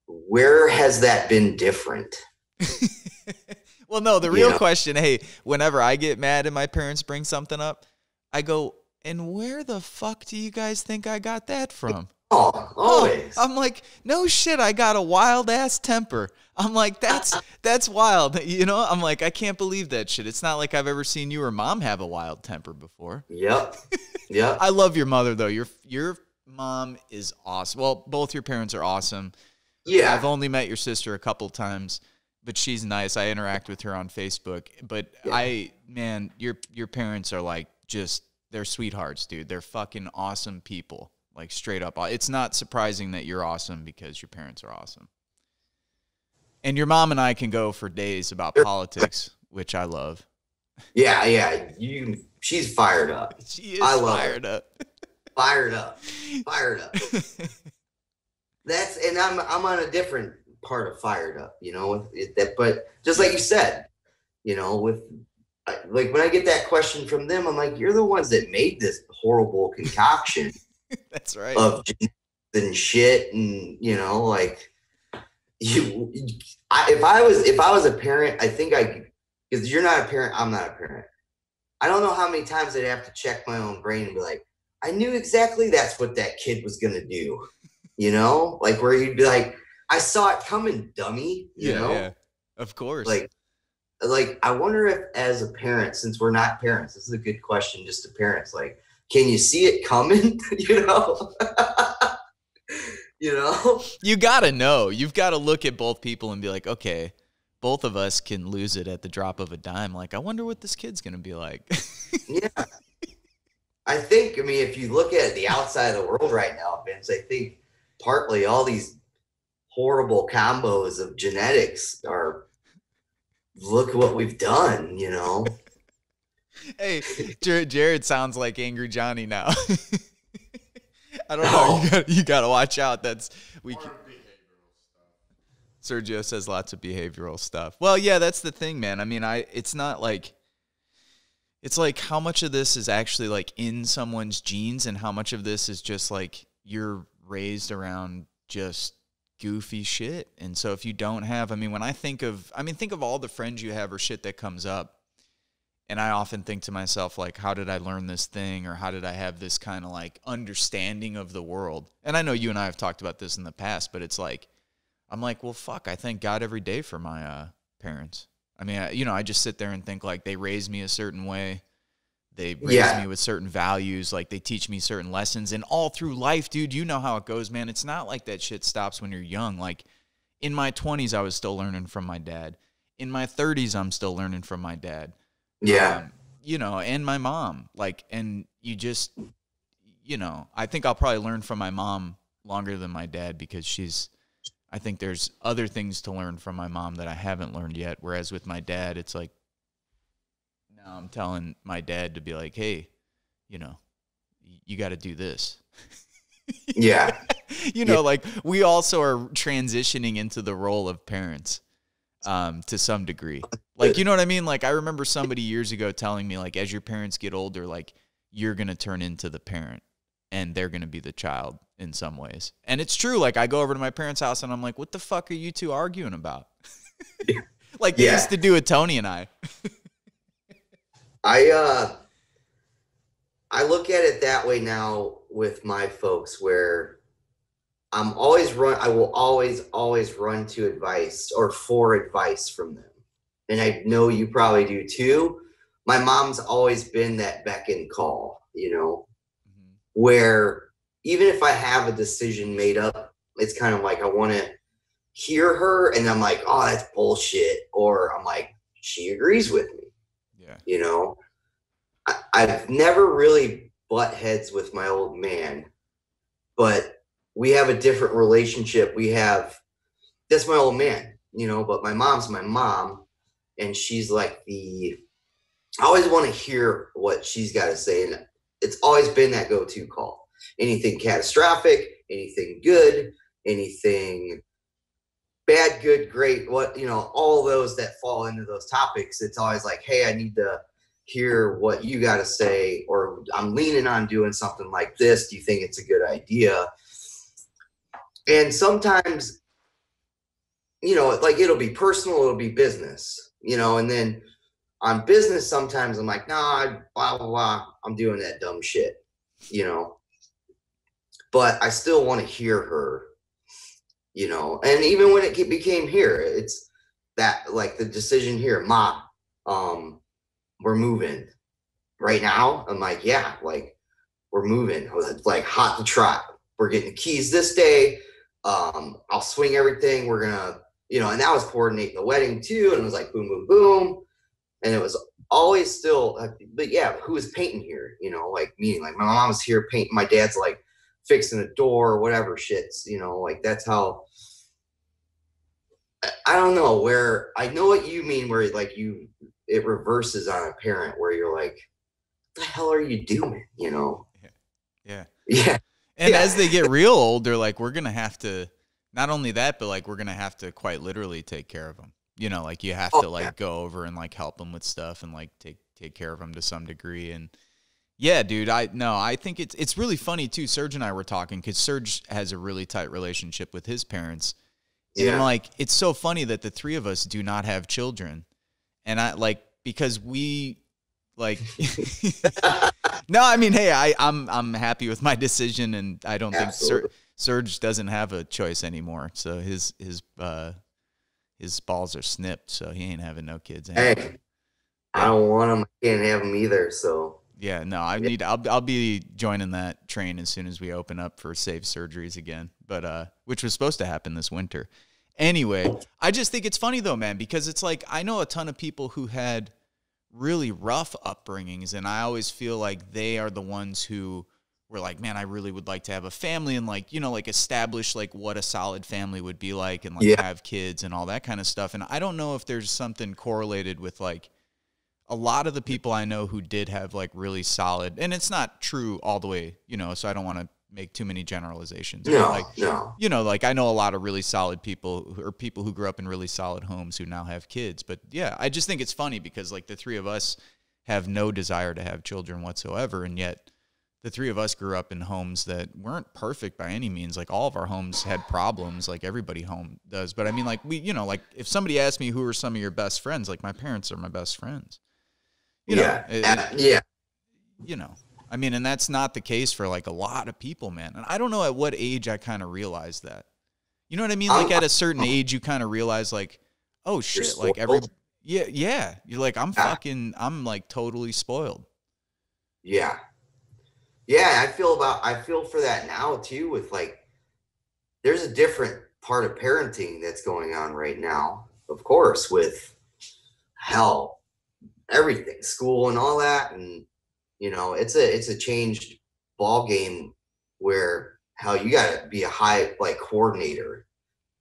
where has that been different? Well, no, the real question, hey, whenever I get mad and my parents bring something up, I go, and where the fuck do you guys think I got that from? Oh, always. I'm like, no shit, I got a wild ass temper. I'm like, that's wild. You know, I'm like, I can't believe that shit. It's not like I've ever seen you or mom have a wild temper before. Yep. Yep. I love your mother though. Your mom is awesome. Well, both your parents are awesome. Yeah. I've only met your sister a couple times, but she's nice. I interact with her on Facebook. But yeah. Your parents are like they're sweethearts, dude. They're fucking awesome people. Like straight up. It's not surprising that you're awesome because your parents are awesome. And your mom and I can go for days about politics, which I love. Yeah, yeah. She's fired up. She is fired up. Fired up. Fired up. And I'm on a different part of fired up, you know, but just like you said, you know, like when I get that question from them, I'm like, you're the ones that made this horrible concoction. That's right. Of and shit, and you know, like if I was a parent, I think because you're not a parent, I'm not a parent. I don't know how many times I'd have to check my own brain and be like, I knew exactly that's what that kid was gonna do, you know, like where you'd be like, I saw it coming, dummy, you know, yeah, of course. Like I wonder if as a parent, since we're not parents, this is a good question, just to parents, like, can you see it coming? You know, you gotta know. You've got to look at both people and be like, okay, both of us can lose it at the drop of a dime. Like, I wonder what this kid's gonna be like. Yeah, I mean, if you look at the outside of the world right now, Vince, I think partly all these horrible combos of genetics are. Look what we've done, you know. Hey, Jered sounds like Angry Johnny now. I don't know. You got to watch out. Sergio says lots of behavioral stuff. Well, yeah, that's the thing, man. I mean, it's not like it's like how much of this is actually like in someone's genes and how much of this is just like you're raised around just goofy shit. And so if you don't have, I mean, think of all the friends you have or shit that comes up. And I often think to myself, like, how did I learn this thing? Or how did I have this kind of like understanding of the world? And I know you and I have talked about this in the past, but it's like, I'm like, well, fuck, I thank God every day for my parents. I mean, I just sit there and think like they raised me a certain way. They raised me with certain values. Like they teach me certain lessons. And all through life, dude, you know how it goes, man. It's not like that shit stops when you're young. Like in my 20s, I was still learning from my dad. In my 30s, I'm still learning from my dad. Yeah. And my mom, like, and you just, I think I'll probably learn from my mom longer than my dad because I think there's other things to learn from my mom that I haven't learned yet. Whereas with my dad, it's like, now I'm telling my dad to be like, hey, you got to do this. Yeah. Like we also are transitioning into the role of parents. To some degree, like, you know what I mean? Like, I remember somebody years ago telling me, like, as your parents get older, like, you're going to turn into the parent and they're going to be the child in some ways. And it's true. Like, I go over to my parents' house and I'm like, what the fuck are you two arguing about? Like they used to do with Tony and I. I look at it that way now with my folks where I will always run to advice or for advice from them. And I know you probably do too. My mom's always been that beck and call, where even if I have a decision made up, it's kind of like I want to hear her, and I'm like, oh, that's bullshit, or I'm like, she agrees with me. Yeah. You know, I've never really butt heads with my old man, but we have a different relationship. That's my old man, you know, but my mom's my mom, and she's like I always want to hear what she's got to say, and it's always been that go-to call. Anything catastrophic, anything good, anything bad, good, great, what, you know, all those that fall into those topics, it's always like, hey, I need to hear what you got to say, or I'm leaning on doing something like this. Do you think it's a good idea? And sometimes, you know, like it'll be personal, it'll be business, you know, and then on business, sometimes I'm like, nah, blah, blah, blah, I'm doing that dumb shit, you know, but I still want to hear her, you know, and even when it became here, it's that, like, the decision here, Ma, we're moving right now. I'm like, yeah, like, we're moving. It's like hot to trot. We're getting the keys this day. I'll swing everything. We're gonna, you know, and that was coordinating the wedding too. And it was like boom, boom, boom. And it was always still, but yeah, who was painting here? You know, like me, like my mom was here painting. My dad's like fixing a door or whatever shits, you know, like that's how, I don't know, where I know what you mean, where like it reverses on a parent where you're like, what the hell are you doing? You know? Yeah. Yeah. And as they get real old, they're like, we're going to have to, not only that, but like, we're going to have to quite literally take care of them. You know, like you have to like go over and like help them with stuff and like take care of them to some degree. And yeah, dude, I think it's really funny too. Serge and I were talking, because Serge has a really tight relationship with his parents. And I'm like, it's so funny that the three of us do not have children. And I like, because we like, no, I mean, hey, I'm happy with my decision, and I don't think Serge doesn't have a choice anymore. So his balls are snipped, so he ain't having no kids anymore. Hey, I don't want them. I can't have them either. So yeah, no, I'll be joining that train as soon as we open up for safe surgeries again, but which was supposed to happen this winter. Anyway, I just think it's funny though, man, because it's like, I know a ton of people who had really rough upbringings, and I always feel like they are the ones who were like, man, I really would like to have a family and like, you know, like establish like what a solid family would be like, and like have kids and all that kind of stuff. And I don't know if there's something correlated with like a lot of the people I know who did have like really solid, and it's not true all the way, you know, so I don't want to make too many generalizations. No. You know, like I know a lot of really solid people, or people who grew up in really solid homes who now have kids. But yeah, I just think it's funny because like the three of us have no desire to have children whatsoever. And yet the three of us grew up in homes that weren't perfect by any means. Like all of our homes had problems, like everybody home does. But I mean, like we, you know, like if somebody asked me who are some of your best friends, like my parents are my best friends. You know, you know, I mean, and that's not the case for like a lot of people, man. And I don't know at what age I kind of realized that. You know what I mean? Like at a certain age, you kind of realize like, oh shit, like yeah. You're like, I'm like totally spoiled. Yeah. Yeah. I feel for that now too, with like, there's a different part of parenting that's going on right now, of course, with everything, school and all that. And, you know, it's a changed ball game where you got to be a high like coordinator,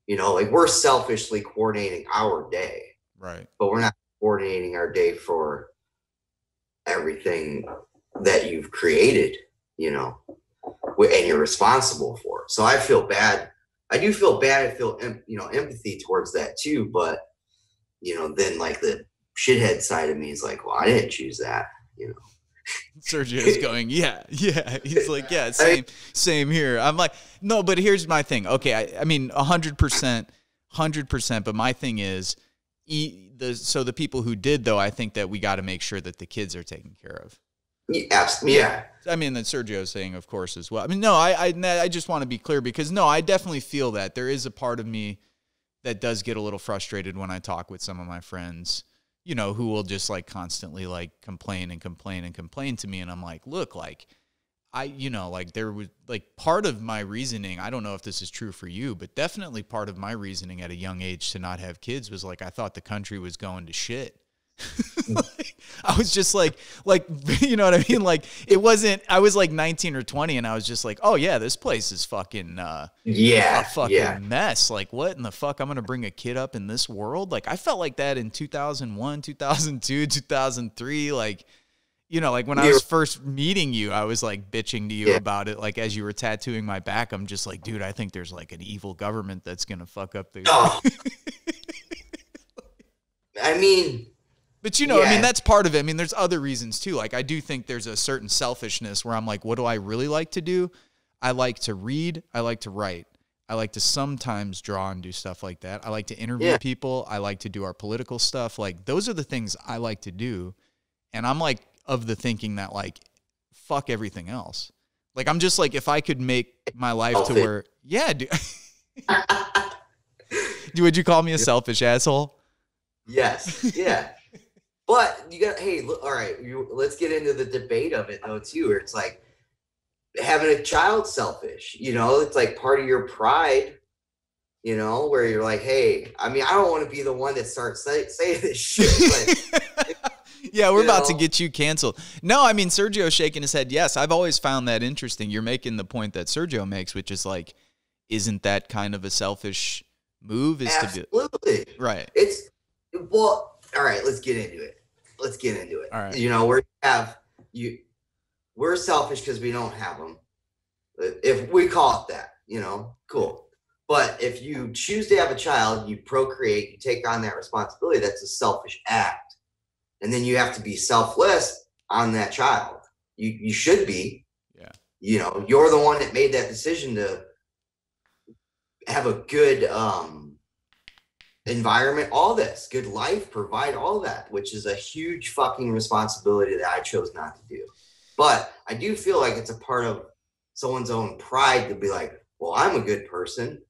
you know, like we're selfishly coordinating our day, right? But we're not coordinating our day for everything that you've created, you know, and you're responsible for. So I feel bad. I do feel bad. I feel, you know, empathy towards that too. But, you know, then like the shithead side of me is like, well, I didn't choose that, you know. Sergio's going, yeah. He's like, yeah, same here. I'm like, no, but here's my thing. Okay, I mean, 100%. But my thing is, so the people who did, though, I think that we got to make sure that the kids are taken care of. Yeah, absolutely. Yeah. I mean, that Sergio's saying, of course, as well. I mean, no, I just want to be clear because, no, I definitely feel that. There is a part of me that does get a little frustrated when I talk with some of my friends, you know, who will just like constantly like complain to me. And I'm like, look, like you know, like there was like part of my reasoning, I don't know if this is true for you, but definitely part of my reasoning at a young age to not have kids was like, I thought the country was going to shit. Like, I was just like, you know what I mean? Like it wasn't, I was like 19 or 20 and I was just like, oh yeah, this place is fucking, a fucking mess. Like what in the fuck? I'm going to bring a kid up in this world. Like I felt like that in 2001, 2002, 2003. Like, you know, like when I was first meeting you, I was like bitching to you about it. Like as you were tattooing my back, I'm just like, dude, I think there's like an evil government that's going to fuck up the. Oh. I mean, but you know, I mean, that's part of it. I mean, there's other reasons too. Like I do think there's a certain selfishness where I'm like, what do I really like to do? I like to read. I like to write. I like to sometimes draw and do stuff like that. I like to interview people. I like to do our political stuff. Like those are the things I like to do. And I'm like, of the thinking that like, fuck everything else. Like, I'm just like, if I could make my life to where, dude. Would you call me a selfish asshole? Yes. Yeah. But you got, hey, look, all right, let's get into the debate of it though too, where it's like having a child selfish, you know, it's like part of your pride, you know, where you're like, hey, I mean, I don't want to be the one that starts saying this shit, but yeah, we're about to get you canceled. No, I mean, Sergio's shaking his head. Yes, I've always found that interesting. You're making the point that Sergio makes, which is like, isn't that kind of a selfish move? Absolutely. Right. It's, well, all right, let's get into it. All right. You know, we're selfish because we don't have them. If we call it that, you know, cool. But if you choose to have a child, you procreate, you take on that responsibility, that's a selfish act. And then you have to be selfless on that child. You should be. Yeah. You know, you're the one that made that decision to have a good environment, all this, good life, provide all that, which is a huge fucking responsibility that I chose not to do. But I do feel like it's a part of someone's own pride to be like, well, I'm a good person.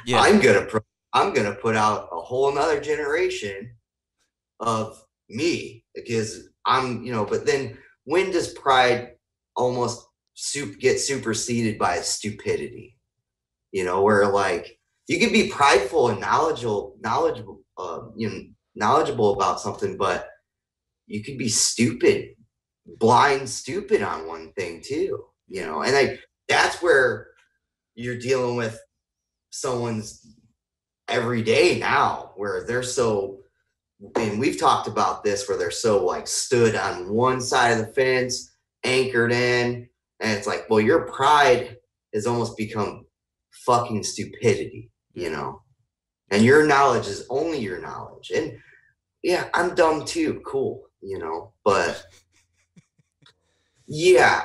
Yeah. I'm gonna put out a whole nother generation of me because I'm, you know, but then when does pride almost get superseded by stupidity? You know, where like you can be prideful and knowledgeable about something, but you could be blind stupid on one thing too, you know, and that's where you're dealing with someone's every day now where they're so, and we've talked about this where they're so like stood on one side of the fence, anchored in, and it's like, well, your pride has almost become fucking stupidity, you know, and your knowledge is only your knowledge. And yeah, I'm dumb too. Cool. You know, but yeah,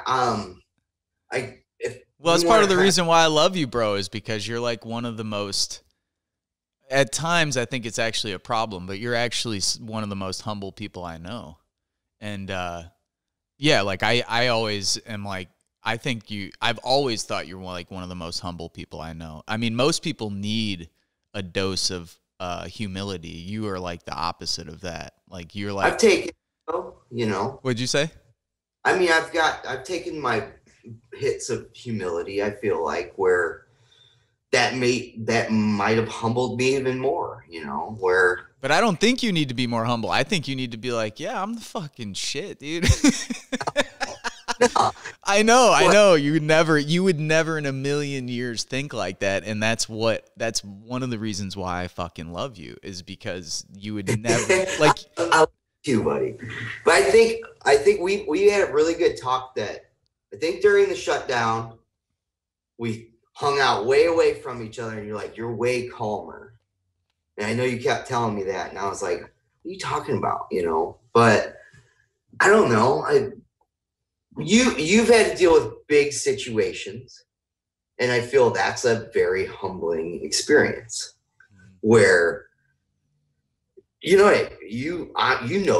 it's part of the reason why I love you, bro, is because you're like one of the most, at times I think it's actually a problem, but you're actually one of the most humble people I know. And yeah, like I always am like, I've always thought you're like one of the most humble people I know. I mean, most people need a dose of humility. You are like the opposite of that. Like you're like, I've taken, you know, what'd you say? I mean, I've taken my hits of humility. I feel like where that might have humbled me even more, you know, where. But I don't think you need to be more humble. I think you need to be like, yeah, I'm the fucking shit, dude. No. I know. You would never in a million years think like that. And that's one of the reasons why I fucking love you is because you would never like. I love you, buddy. But I think we had a really good talk that I think during the shutdown, we hung out way away from each other and you're like, you're way calmer. And I know you kept telling me that. And I was like, what are you talking about? You know, but I don't know. You've had to deal with big situations, and I feel that's a very humbling experience. Where, you know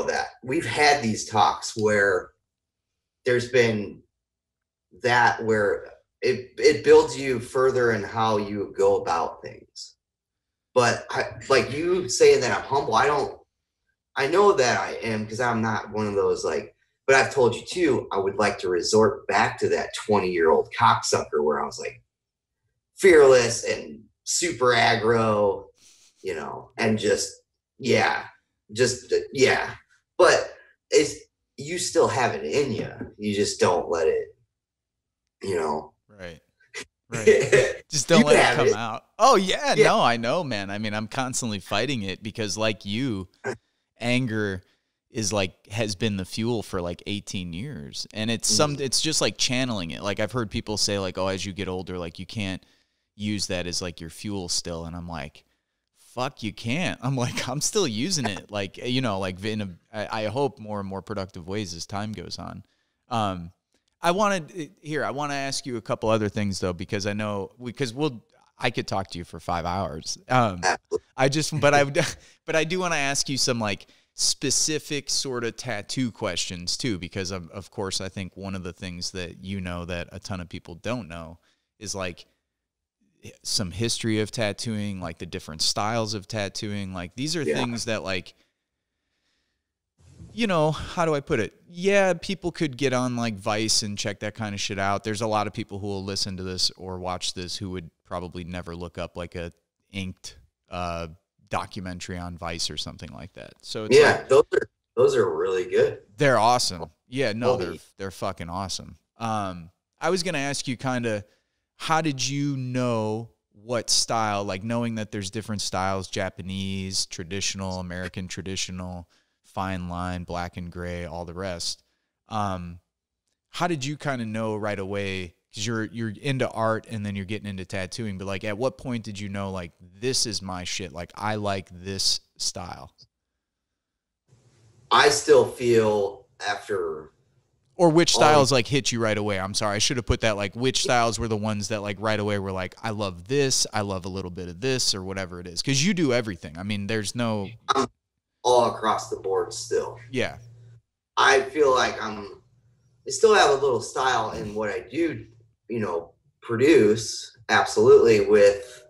that we've had these talks where there's been that where it builds you further in how you go about things. But like you saying that I'm humble, I know that I am because I'm not one of those like But I've told you too, I would like to resort back to that 20-year-old cocksucker where I was like fearless and super aggro, you know, and just, yeah. But you still have it in you. You just don't let it, you know. Right. Just don't let it come out. Oh yeah, yeah. No, I know, man. I mean, I'm constantly fighting it because like you, anger is like has been the fuel for like 18 years. And it's just like channeling it. Like I've heard people say like, oh, as you get older, like you can't use that as like your fuel still. And I'm like, fuck, you can't. I'm like, I'm still using it. Like, you know, like I hope more and more productive ways as time goes on. I want to ask you a couple other things though, because I know I could talk to you for 5 hours. But I do want to ask you some like specific sort of tattoo questions too, because of course, I think one of the things that you know that a ton of people don't know is like some history of tattooing, like the different styles of tattooing. Like these are things that like, you know, how do I put it? Yeah, people could get on like Vice and check that kind of shit out. There's a lot of people who will listen to this or watch this who would probably never look up like a inked documentary on Vice or something like that. So it's like, those are really good. They're awesome. Yeah, no, they're fucking awesome. I was gonna ask you kind of, how did you know what style, like knowing that there's different styles, Japanese, traditional, American traditional, fine line, black and gray, all the rest. How did you kind of know right away? Because you're into art and then you're getting into tattooing, but like at what point did you know like this is my shit? Like I like this style. I still feel after. Or which styles like hit you right away? I'm sorry, I should have put that like which styles were the ones that like right away were like, I love this, I love a little bit of this, or whatever it is. Because you do everything. I mean, there's no. I'm all across the board still. Yeah. I feel like I still have a little style in what I do, you know, produce, absolutely, with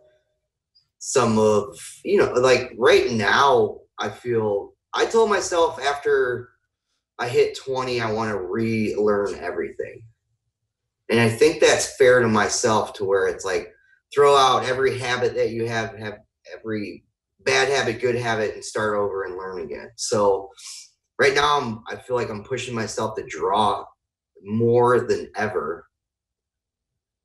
some of, you know, like right now, I told myself after I hit 20, I want to relearn everything. And I think that's fair to myself, to where it's like, throw out every habit that you have every bad habit, good habit, and start over and learn again. So right now I feel like I'm pushing myself to draw more than ever.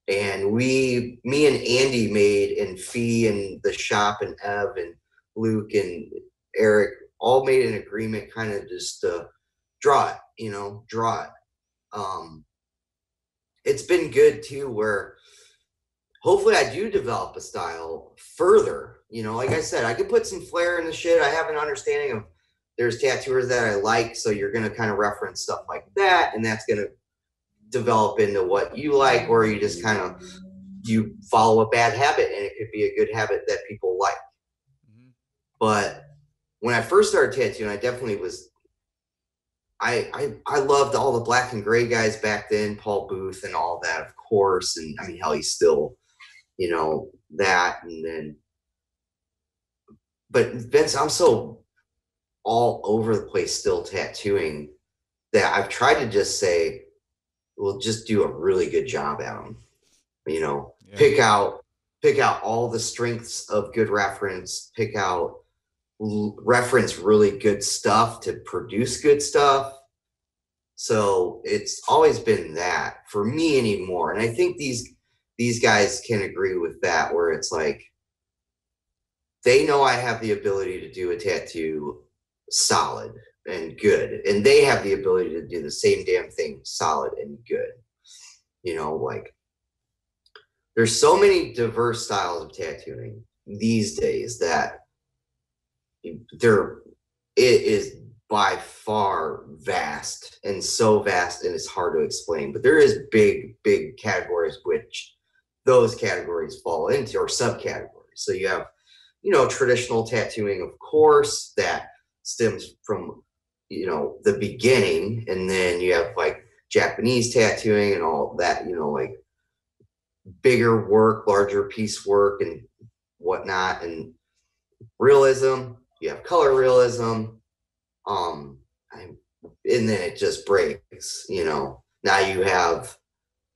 And me and Andy made, and Fee and the shop and Ev and Luke and Eric all made an agreement kind of just to draw it. It's been good too, where hopefully I do develop a style further. You know, like I said, I could put some flair in the shit. I have an understanding of there's tattooers that I like, so you're going to kind of reference stuff like that, and that's going to develop into what you like, or you just kind of, you follow a bad habit and it could be a good habit that people like. Mm-hmm. But when I first started tattooing, I definitely was, I loved all the black and gray guys back then, Paul Booth and all that, of course. And I mean, hell, he's still, you know, that. And then, but Vince, I'm so all over the place still tattooing that I've tried to just say, we'll just do a really good job at them. You know, pick out all the strengths of good reference, pick out reference really good stuff to produce good stuff. So it's always been that for me anymore. And I think these guys can agree with that, where it's like, they know I have the ability to do a tattoo solid and good, and they have the ability to do the same damn thing solid and good. You know, like, there's so many diverse styles of tattooing these days that it is by far vast, and so vast, and it's hard to explain. But there is big categories which those categories fall into, or subcategories. So you have, you know, traditional tattooing, of course, that stems from, you know, the beginning, and then you have like Japanese tattooing and all that, you know, like bigger work, larger piece work and whatnot, and realism. You have color realism. and then it just breaks, you know. Now you have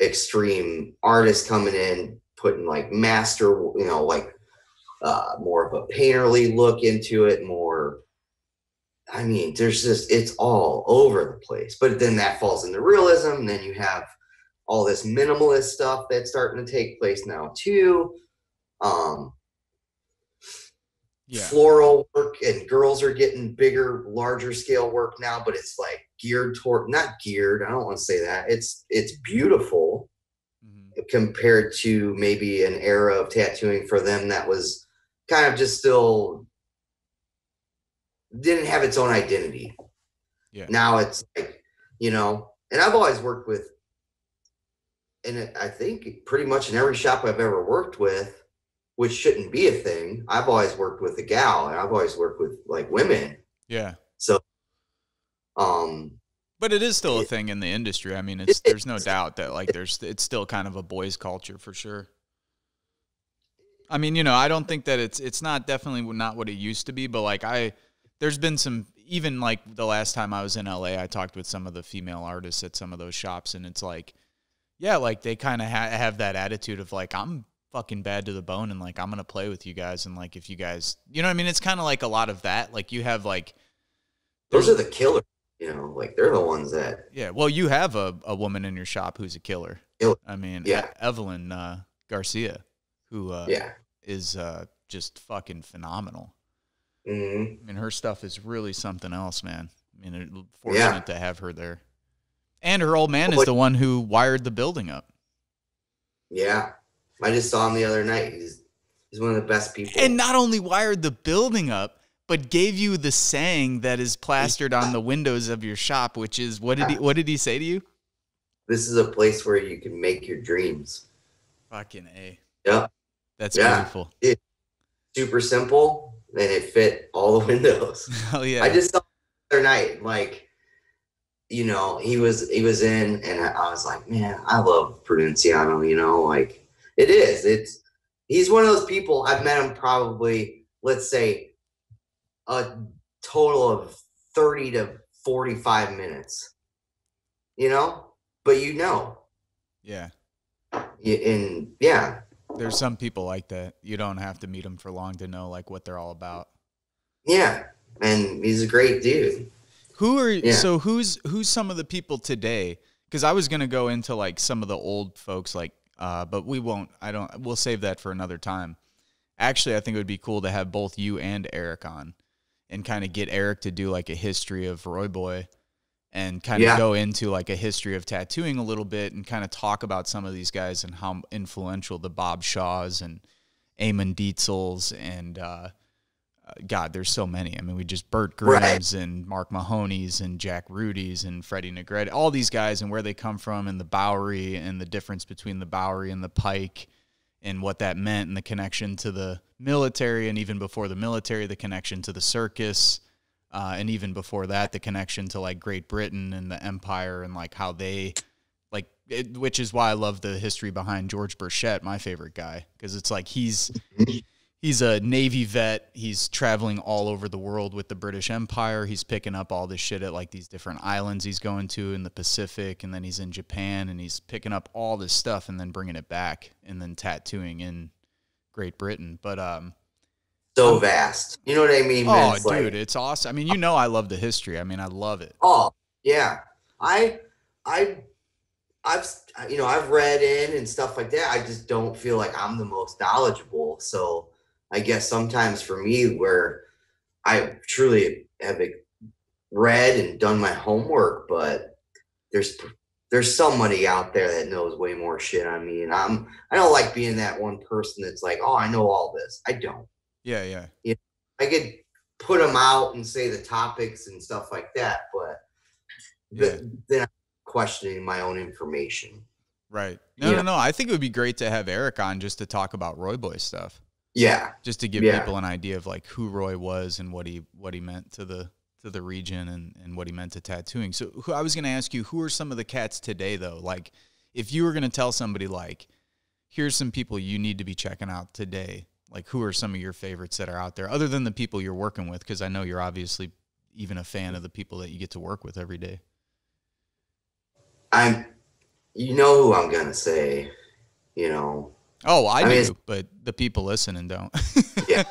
extreme artists coming in, putting like master, you know, like more of a painterly look into it, more. I mean, there's just, it's all over the place. But then that falls into realism. And then you have all this minimalist stuff that's starting to take place now too. Floral work, and girls are getting bigger, larger scale work now, but it's like geared toward, not geared, I don't want to say that. It's beautiful compared to maybe an era of tattooing for them that was kind of just still didn't have its own identity. Yeah. Now it's like, you know, and I've always worked with, and I think pretty much in every shop I've ever worked with, which shouldn't be a thing, I've always worked with a gal, and I've always worked with like women. Yeah. So, but it is still a thing in the industry. I mean, there's no doubt that like it's still kind of a boys' culture for sure. I mean, you know, I don't think that it's not, definitely not what it used to be, but like there's been some, even like the last time I was in LA, I talked with some of the female artists at some of those shops, and it's like, yeah, like they kind of have that attitude of like, I'm fucking bad to the bone, and like I'm gonna play with you guys, and like if you guys, you know what I mean, it's kind of like a lot of that. Like you have like those are the killers, you know, like they're the ones that, yeah, well, you have a woman in your shop who's a killer. I mean, yeah, Evelyn Garcia, who is just fucking phenomenal. I mean, her stuff is really something else, man. I mean, fortunate to have her there. And her old man is the one who wired the building up. Yeah. I just saw him the other night. He's one of the best people. And not only wired the building up, but gave you the saying that is plastered on the windows of your shop, which is, what did he say to you? This is a place where you can make your dreams. Fucking A. Yeah. That's beautiful. It's super simple, and it fit all the windows. Oh yeah. I just saw him the other night, like, you know, he was in, and I was like, man, I love Pronunciano, you know, like he's one of those people. I've met him probably, let's say, a total of 30 to 45 minutes, you know, but you know. Yeah. And yeah. There's some people like that. You don't have to meet them for long to know like what they're all about. Yeah. And he's a great dude. So who's some of the people today? Because I was going to go into like some of the old folks, like, but we won't. We'll save that for another time. Actually, I think it would be cool to have both you and Eric on, and kind of get Eric to do like a history of Roy Boy, and kind of go into like a history of tattooing a little bit, and kind of talk about some of these guys and how influential the Bob Shaws and Eamon Dietzels and God, there's so many. I mean, we just Burt Grimm's and Mark Mahoney's and Jack Rudy's and Freddie Negrete, all these guys, and where they come from, and the Bowery, and the difference between the Bowery and the Pike, and what that meant, and the connection to the military, and even before the military, the connection to the circus, and even before that, the connection to like Great Britain and the Empire, and like how they like it, which is why I love the history behind George Burchett, my favorite guy, because it's like he's a Navy vet. He's traveling all over the world with the British Empire. He's picking up all this shit at like these different islands he's going to in the Pacific, and then he's in Japan, and he's picking up all this stuff and then bringing it back and then tattooing in Great Britain. But so vast. You know what I mean? Oh, dude, like, it's awesome. I mean, you know, I love the history. I mean, I love it. Oh, yeah. I've you know, I've read in and stuff like that. I just don't feel like I'm the most knowledgeable. So I guess sometimes for me, where I truly have read and done my homework, but there's somebody out there that knows way more shit on me, and I don't like being that one person that's like, oh, I know all this. I don't. Yeah, yeah. You know, I could put them out and say the topics and stuff like that, but then I'm questioning my own information. Right. No. I think it would be great to have Eric on just to talk about Roy Boy stuff. Yeah. Just to give people an idea of like who Roy was and what he meant to the region and what he meant to tattooing. So I was going to ask you, who are some of the cats today though? Like if you were going to tell somebody like, here's some people you need to be checking out today, like who are some of your favorites that are out there other than the people you're working with? Because I know you're obviously even a fan of the people that you get to work with every day. You know who I'm gonna say, you know. Oh, I do, but the people listening don't. Yeah.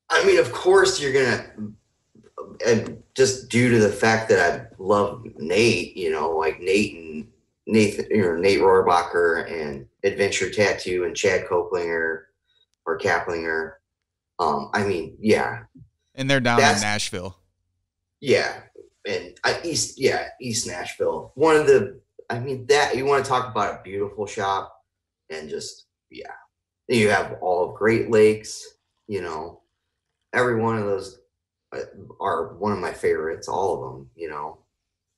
I mean, of course you're gonna, and just due to the fact that I love Nate, you know, like Nate Rohrbacher and Adventure Tattoo and Chad Koplinger or Kaplinger. I mean, yeah. And they're down in Nashville. Yeah. And East Nashville. One of the, I mean, that you want to talk about a beautiful shop and just, yeah. You have all of Great Lakes, you know, every one of those are one of my favorites, all of them, you know.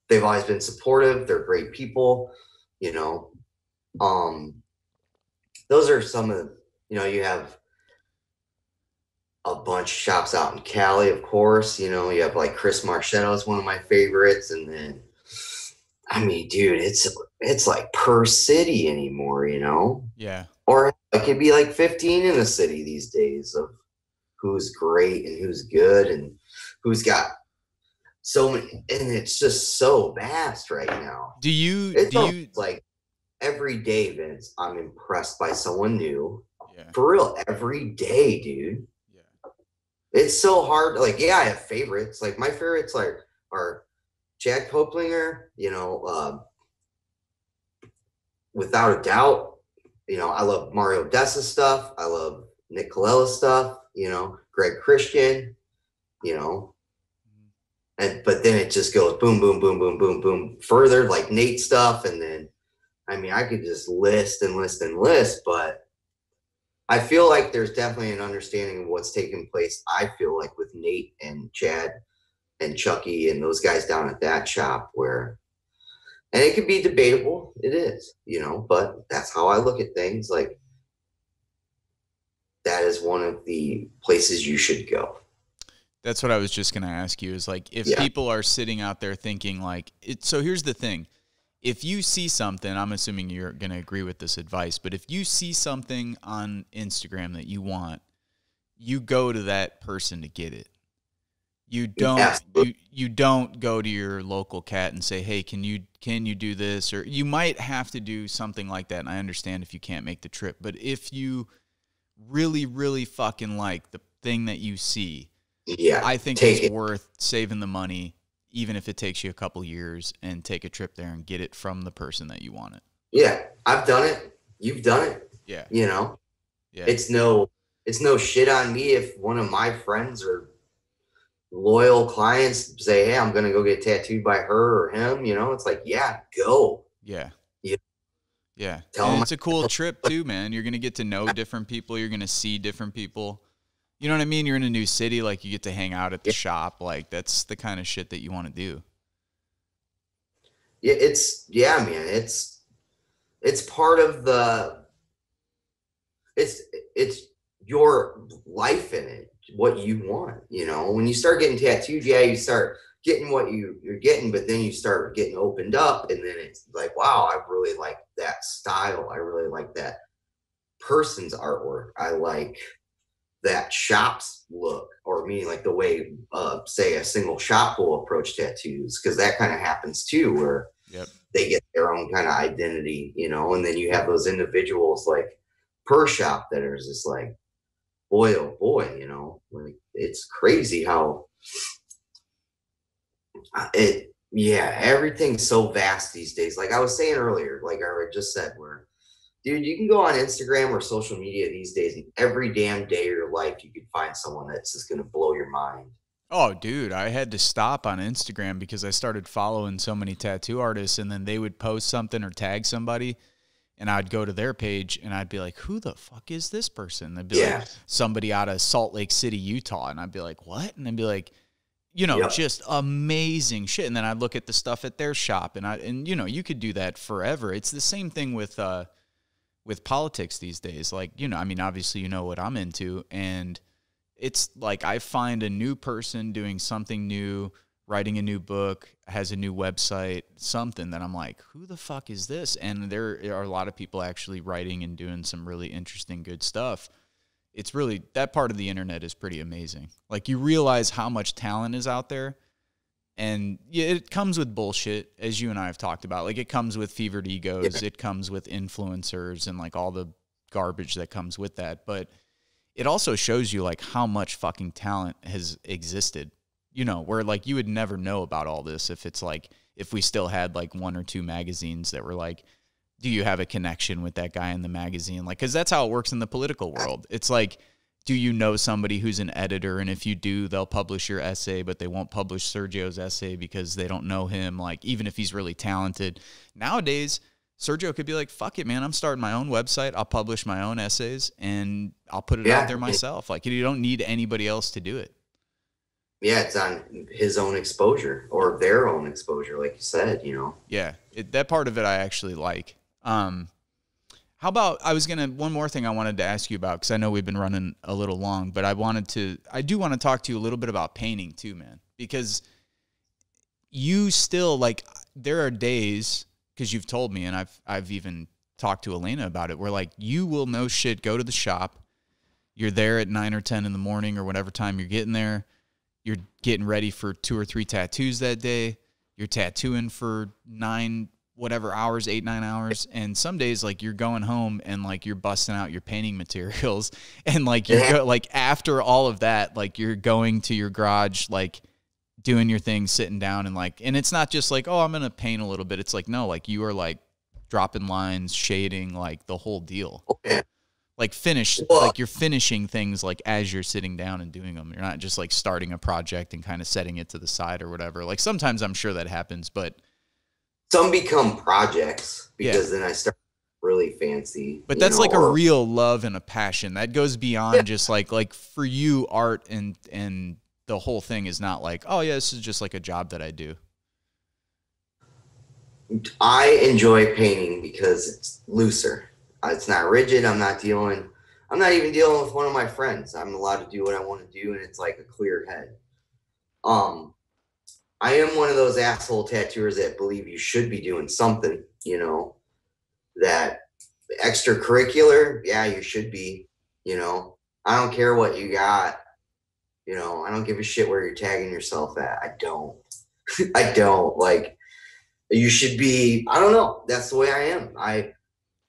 They've always been supportive. They're great people, you know. Those are some of the, you know, you have a bunch of shops out in Cali, of course. You know, you have like Chris Marchetto is one of my favorites. And then, I mean, dude, it's like per city anymore, you know? Yeah. Or it could be like 15 in the city these days of who's great and who's good and who's got so many, and it's just so vast right now. It's like every day, Vince, I'm impressed by someone new. Yeah. For real, every day, dude. Yeah. It's so hard. Like, yeah, I have favorites. Like my favorites are Chad Koplinger, you know, without a doubt. You know, I love Mario Dessa's stuff. I love Nick Colella's stuff, you know, Greg Christian, you know. But then it just goes boom, boom, boom, boom, boom, boom, further, like Nate stuff. And then, I mean, I could just list and list and list, but I feel like there's definitely an understanding of what's taking place. I feel like with Nate and Chad and Chucky and those guys down at that shop where, and it could be debatable. It is, you know, but that's how I look at things. Like, that is one of the places you should go. That's what I was just going to ask you is like, if people are sitting out there thinking like, so here's the thing. If you see something, I'm assuming you're going to agree with this advice, but if you see something on Instagram that you want, you go to that person to get it. You don't, you don't go to your local cat and say, hey, can you do this? Or you might have to do something like that. And I understand if you can't make the trip, but if you really, really fucking like the thing that you see, I think it's worth saving the money, even if it takes you a couple years, and take a trip there and get it from the person that you want it. Yeah, I've done it. You've done it. Yeah. You know, it's no shit on me if one of my friends or loyal clients say, hey, I'm going to go get tattooed by her or him. You know, it's like, yeah, go. Yeah. Yeah. And it's a cool trip too, man. You're going to get to know different people. You're going to see different people. You know what I mean? You're in a new city, like you get to hang out at the shop. Like that's the kind of shit that you want to do. Yeah, man. It's part of it's your life in it, what you want, you know. When you start getting tattooed, you start getting what you're getting, but then you start getting opened up, and then it's like, wow, I really like that style. I really like that person's artwork. I like that shop's look, or meaning like the way, say, a single shop will approach tattoos, because that kind of happens too, where they get their own kind of identity, you know, and then you have those individuals like per shop that are just like, boy, oh boy, you know, like it's crazy how everything's so vast these days. Like I was saying earlier, like I just said, where dude, you can go on Instagram or social media these days, and every damn day of your life, you can find someone that's just going to blow your mind. Oh, dude, I had to stop on Instagram because I started following so many tattoo artists, and then they would post something or tag somebody, and I'd go to their page, and I'd be like, who the fuck is this person? They'd be like, somebody out of Salt Lake City, Utah. And I'd be like, what? And they'd be like, you know, just amazing shit. And then I'd look at the stuff at their shop, and you know, you could do that forever. It's the same thing with politics these days. Like, you know, I mean, obviously you know what I'm into, and it's like I find a new person doing something new, writing a new book, has a new website, something that I'm like, who the fuck is this? And there are a lot of people actually writing and doing some really interesting, good stuff. it's really, that part of the internet is pretty amazing. Like, you realize how much talent is out there. And yeah, it comes with bullshit, as you and I have talked about. Like, it comes with fevered egos. It comes with influencers and like all the garbage that comes with that. But it also shows you like how much fucking talent has existed, you know, where like you would never know about all this if it's like, if we still had like 1 or 2 magazines that were like, do you have a connection with that guy in the magazine? Like, cause that's how it works in the political world. It's like, do you know somebody who's an editor? And if you do, they'll publish your essay, but they won't publish Sergio's essay because they don't know him. Like, even if he's really talented nowadays, Sergio could be like, fuck it, man. I'm starting my own website. I'll publish my own essays and I'll put it out there myself. Like, you don't need anybody else to do it. Yeah. It's on his own exposure or their own exposure. Like you said, you know? Yeah. That part of it I actually like. How about, one more thing I wanted to ask you about, because I know we've been running a little long, but I do want to talk to you a little bit about painting too, man, because you still, like, there are days, because you've told me, and I've even talked to Elena about it, where like you will no shit go to the shop, you're there at 9 or 10 in the morning or whatever time you're getting there, you're getting ready for 2 or 3 tattoos that day, you're tattooing for 9 whatever hours, 8, 9 hours. And some days like you're going home and like you're busting out your painting materials and like you're like after all of that, like you're going to your garage, like doing your thing, sitting down and like, and it's not just like, oh, I'm going to paint a little bit. It's like, no, like you are like dropping lines, shading, like the whole deal. Okay. Like like you're finishing things like as you're sitting down and doing them. You're not just like starting a project and kind of setting it to the side or whatever. Like sometimes I'm sure that happens, but some become projects because then I start really fancy. But that's like a real love and a passion that goes beyond just like for you, art and the whole thing is not like, oh yeah, this is just like a job that I do. I enjoy painting because it's looser. It's not rigid. I'm not even dealing with one of my friends. I'm allowed to do what I want to do, and it's like a clear head. I am one of those asshole tattooers that believe you should be doing something, you know, that extracurricular. Yeah, you should be, you know, I don't care what you got, you know, I don't give a shit where you're tagging yourself at. I don't, like, you should be, I don't know. That's the way I am.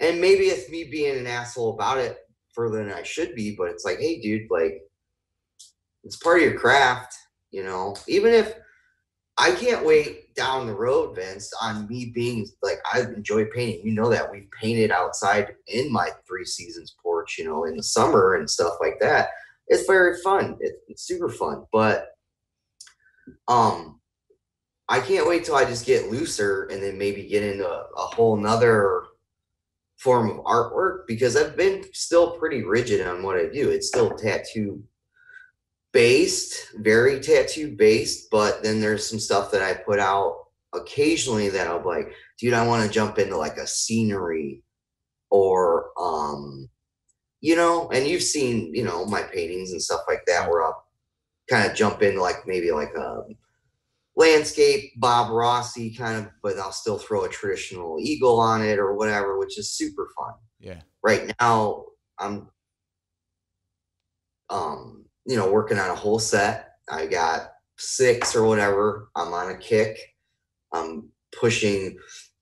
And maybe it's me being an asshole about it further than I should be, but it's like, hey dude, like it's part of your craft, you know, even if, I can't wait down the road, Vince, on me being like, I enjoy painting. You know that we've painted outside in my 3 Seasons porch, you know, in the summer and stuff like that. It's very fun. It's super fun. But I can't wait till I just get looser and then maybe get into a whole nother form of artwork, because I've been still pretty rigid on what I do. It's still tattoo based, very tattoo based, but then there's some stuff that I put out occasionally that I'll be like, dude, I want to jump into like a scenery or you know, and you've seen, you know, my paintings and stuff like that where I'll kind of jump into like maybe like a landscape Bob Rossi kind of, but I'll still throw a traditional eagle on it or whatever, which is super fun. Yeah. Right now I'm you know, working on a whole set. I got 6 or whatever. I'm on a kick. I'm pushing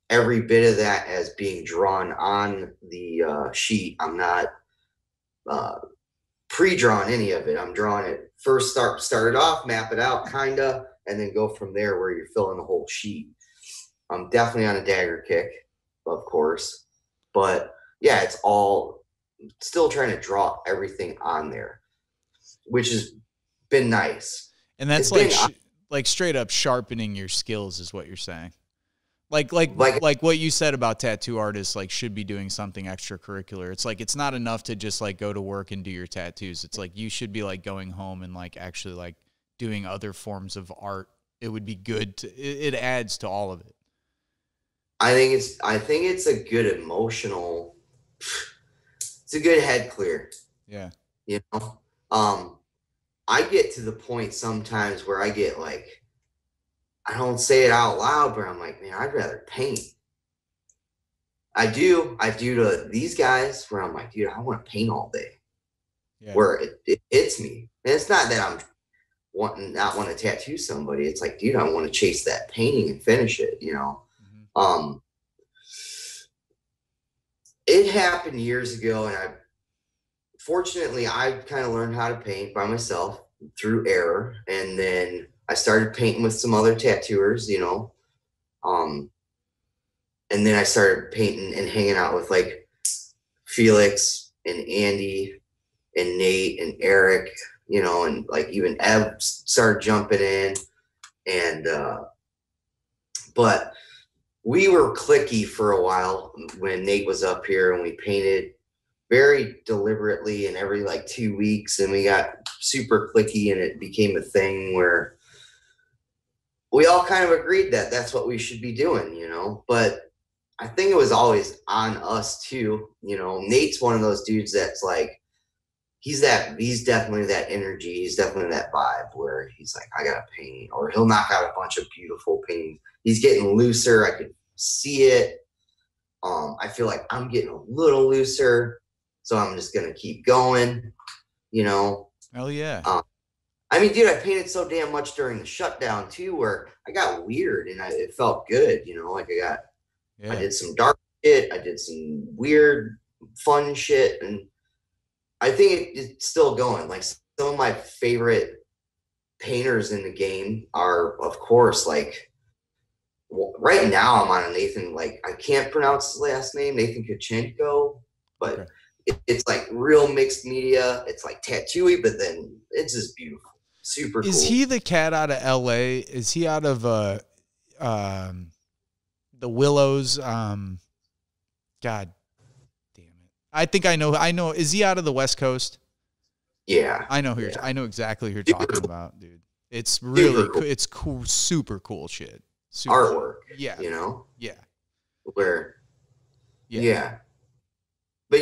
every bit of that as being drawn on the sheet. I'm not pre-drawing any of it. I'm drawing it first, start it off, map it out kinda, and then go from there where you're filling the whole sheet. I'm definitely on a dagger kick, of course. But yeah, it's all still trying to draw everything on there, which has been nice. And that's like straight up sharpening your skills is what you're saying. Like what you said about tattoo artists, like should be doing something extracurricular. It's like, it's not enough to just like go to work and do your tattoos. It's like, you should be like going home and like actually like doing other forms of art. It would be good it adds to all of it. I think it's a good emotional, it's a good head clear. Yeah. You know? I get to the point sometimes where I get like, I don't say it out loud, but I'm like, man, I'd rather paint. I do to these guys where I'm like, dude, I want to paint all day. where it hits me. And it's not that I'm not want to tattoo somebody. It's like, dude, I want to chase that painting and finish it, you know? Mm-hmm. It happened years ago, and fortunately, I kind of learned how to paint by myself through error. And then I started painting with some other tattooers, you know. And then I started painting and hanging out with like Felix and Andy and Nate and Eric, you know, and like even Ev started jumping in. And, but we were cliquey for a while when Nate was up here, and we painted very deliberately and every like 2 weeks, and we got super cliquey, and it became a thing where we all kind of agreed that that's what we should be doing, you know. But I think it was always on us too, you know. Nate's one of those dudes that's like, he's definitely that energy, he's definitely that vibe where he's like, I gotta paint, or he'll knock out a bunch of beautiful paintings. He's getting looser, I could see it. I feel like I'm getting a little looser, so I'm just gonna keep going, you know. Hell yeah. I mean, dude, I painted so damn much during the shutdown too, where I got weird, and it felt good, you know. Like I did some dark shit, I did some weird, fun shit, and I think it's still going. Like, some of my favorite painters in the game are, of course, like, right now I'm on a Nathan, like, I can't pronounce his last name, Nathan Kochergin, but it's like real mixed media. It's like tattooey, but then it's just beautiful. Super cool. Is he the cat out of LA? Is he out of the Willows? God damn it. I think I know. Is he out of the West Coast? Yeah. I know I know exactly who you're talking about, dude. It's really cool. It's cool, super cool shit. Super artwork. Yeah. You know? Yeah. Where but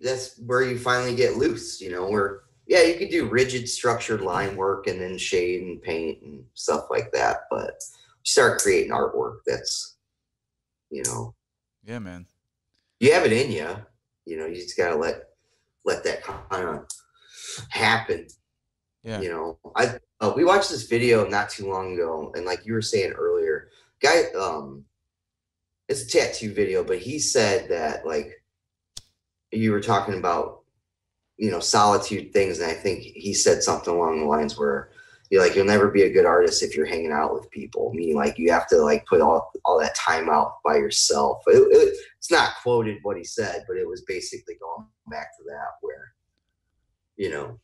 that's where you finally get loose, you know, where you could do rigid structured line work and then shade and paint and stuff like that, but you start creating artwork that's, you know. Yeah, man. You have it in you, you know, you just gotta let that kind of happen. Yeah. You know, we watched this video not too long ago, and like you were saying earlier, guy, it's a tattoo video, but he said that, like, you were talking about, you know, solitude things, and I think he said something along the lines where you'll never be a good artist if you're hanging out with people, meaning like you have to like put all that time out by yourself. It's not quoted what he said, but it was basically going back to that, where, you know,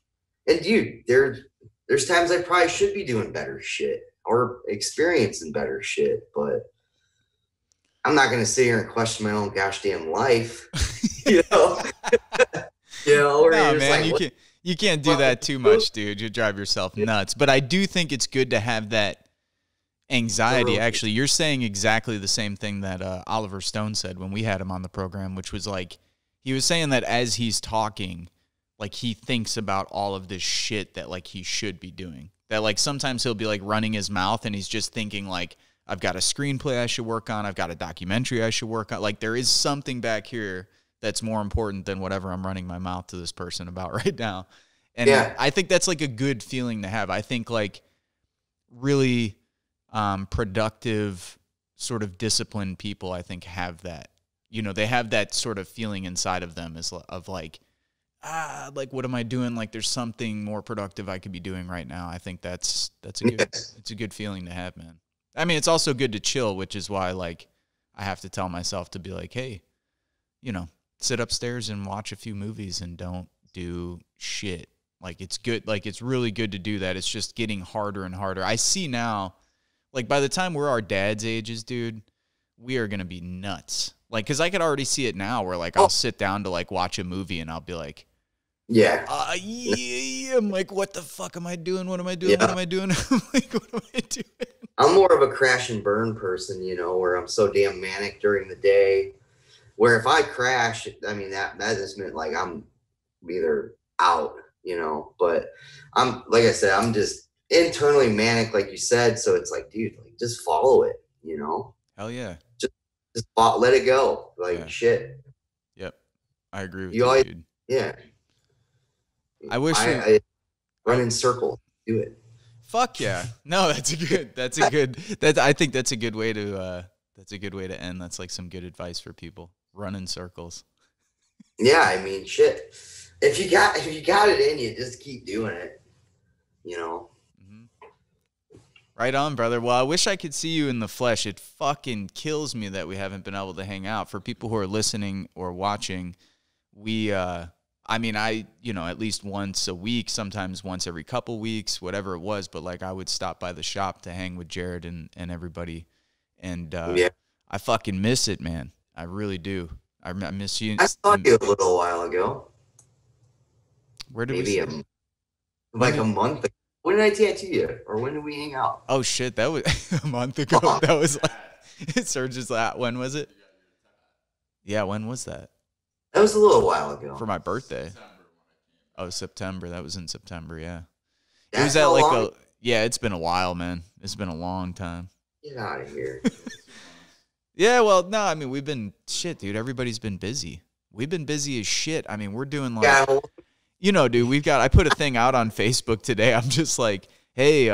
and dude, there's times I probably should be doing better shit or experiencing better shit, but I'm not gonna sit here and question my own gosh damn life. You know, or no, man, like, you can't do that too much, dude. You drive yourself nuts. But I do think it's good to have that anxiety. Actually, you're saying exactly the same thing that Oliver Stone said when we had him on the program, which was like, he was saying that as he's talking, like, he thinks about all of this shit that like he should be doing. That like sometimes he'll be like running his mouth and he's just thinking like, I've got a screenplay I should work on. I've got a documentary I should work on. Like, there is something back here that's more important than whatever I'm running my mouth to this person about right now. And I think that's like a good feeling to have. I think like really productive, sort of disciplined people, I think, have that. You know, they have that sort of feeling inside of them of like, like, what am I doing? Like, there's something more productive I could be doing right now. I think it's a good feeling to have, man. I mean, it's also good to chill, which is why, like, I have to tell myself to be like, hey, you know, sit upstairs and watch a few movies and don't do shit. Like, it's good. Like, it's really good to do that. It's just getting harder and harder. I see now, like, by the time we're our dad's ages, dude, we are going to be nuts. Like, because I could already see it now where, like, I'll sit down to, like, watch a movie and I'll be like, I'm like, what the fuck am I doing? What am I doing? What am I doing? I'm like, what am I doing? I'm more of a crash and burn person, you know, where I'm so damn manic during the day, where if I crash, I mean, that just meant like I'm either out, you know, but like I said, I'm just internally manic, like you said. So it's like, dude, like, just follow it, you know? Hell yeah. Just let it go. Like, shit. Yep. I agree with you, dude. Yeah. I wish I run in circles. Do it. Fuck yeah. No, I think that's a good way to end. That's like some good advice for people. Run in circles. Yeah, I mean, shit. If you got it in you, just keep doing it. You know. Right on, brother. Well, I wish I could see you in the flesh. It fucking kills me that we haven't been able to hang out. For people who are listening or watching, at least once a week, sometimes once every couple weeks, whatever it was. But like, I would stop by the shop to hang with Jered and everybody. And I fucking miss it, man. I really do. I miss you. I saw you a little while ago. Where did we? Like a month ago. When did I tattoo you? Or when did we hang out? Oh, shit. That was a month ago. That was like, Serge's like, when was it? Yeah, when was that? That was a little while ago. For my birthday. Oh, September. That was in September, yeah. That's it was at like it's been a while, man. It's been a long time. Get out of here. Yeah, well, no, I mean, dude, everybody's been busy. We've been busy as shit. I mean, we're doing like, dude, I put a thing out on Facebook today. I'm just like, hey,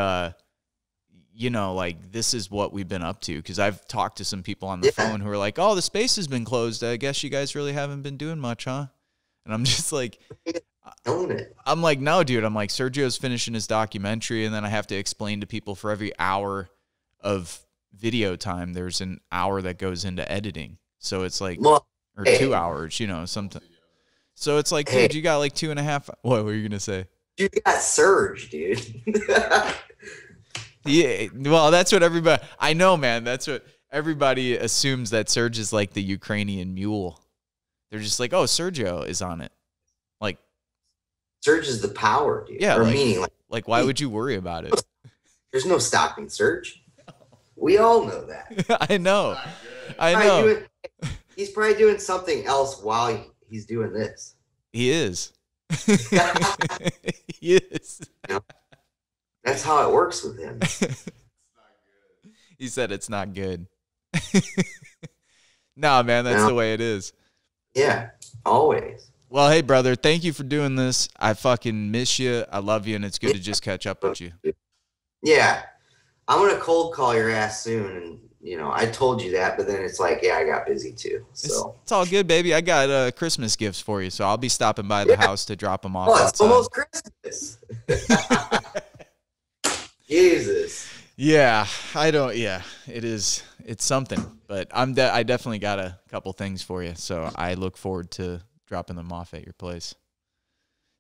this is what we've been up to. Because I've talked to some people on the phone who are like, oh, the space has been closed. I guess you guys really haven't been doing much, huh? And I'm just like, I'm like, no, dude. I'm like, Sergio's finishing his documentary, and then I have to explain to people for every hour of video time, there's an hour that goes into editing. So it's like, or 2 hours, something. So it's like, dude, you got like 2.5. What were you going to say? You got Serge, dude. Yeah, well, that's what everybody, I know, man. That's what everybody assumes, that Serge is like the Ukrainian mule. They're just like, oh, Sergio is on it. Like, Serge is the power, dude. Yeah, like why would you worry about it? There's no stopping Serge. We all know that. I know. He's probably doing something else while he's doing this. He is. He is. That's how it works with him. He said it's not good. Nah, man, that's the way it is. Yeah, always. Well, hey, brother, thank you for doing this. I fucking miss you. I love you, and it's good to just catch up with you. Yeah. I'm going to cold call your ass soon, and, I told you that, but then it's like, yeah, I got busy too. So It's all good, baby. I got Christmas gifts for you, so I'll be stopping by the house to drop them off. Oh, it's almost Christmas. Jesus. Yeah, it is. It's something, but I definitely got a couple things for you, so I look forward to dropping them off at your place.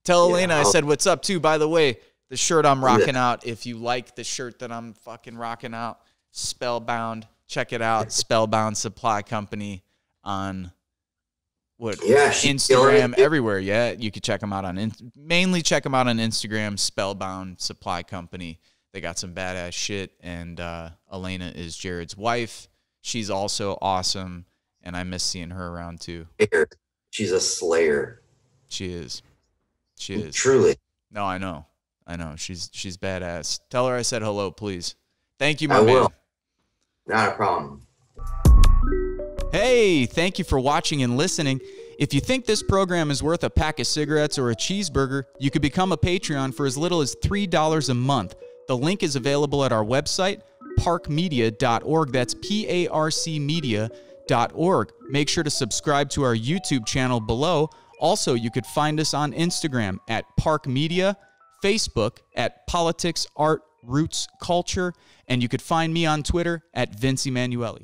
Tell Elena I said what's up too. By the way, the shirt I'm rocking out, if you like the shirt that I'm fucking rocking out, Spellbound, check it out. Spellbound Supply Company on Instagram, everywhere. Yeah, you can check them out mainly check them out on Instagram, Spellbound Supply Company. They got some badass shit, and Elena is Jered's wife. She's also awesome, and I miss seeing her around too. She's a slayer. She is. Truly. No, I know. She's badass. Tell her I said hello, please. Thank you, my man. I will. Not a problem. Hey, thank you for watching and listening. If you think this program is worth a pack of cigarettes or a cheeseburger, you could become a Patreon for as little as $3 a month. The link is available at our website, parkmedia.org. That's PARCmedia.org. Make sure to subscribe to our YouTube channel below. Also, you could find us on Instagram at Park Media, Facebook at Politics, Art, Roots, Culture, and you could find me on Twitter at Vince Emanuele.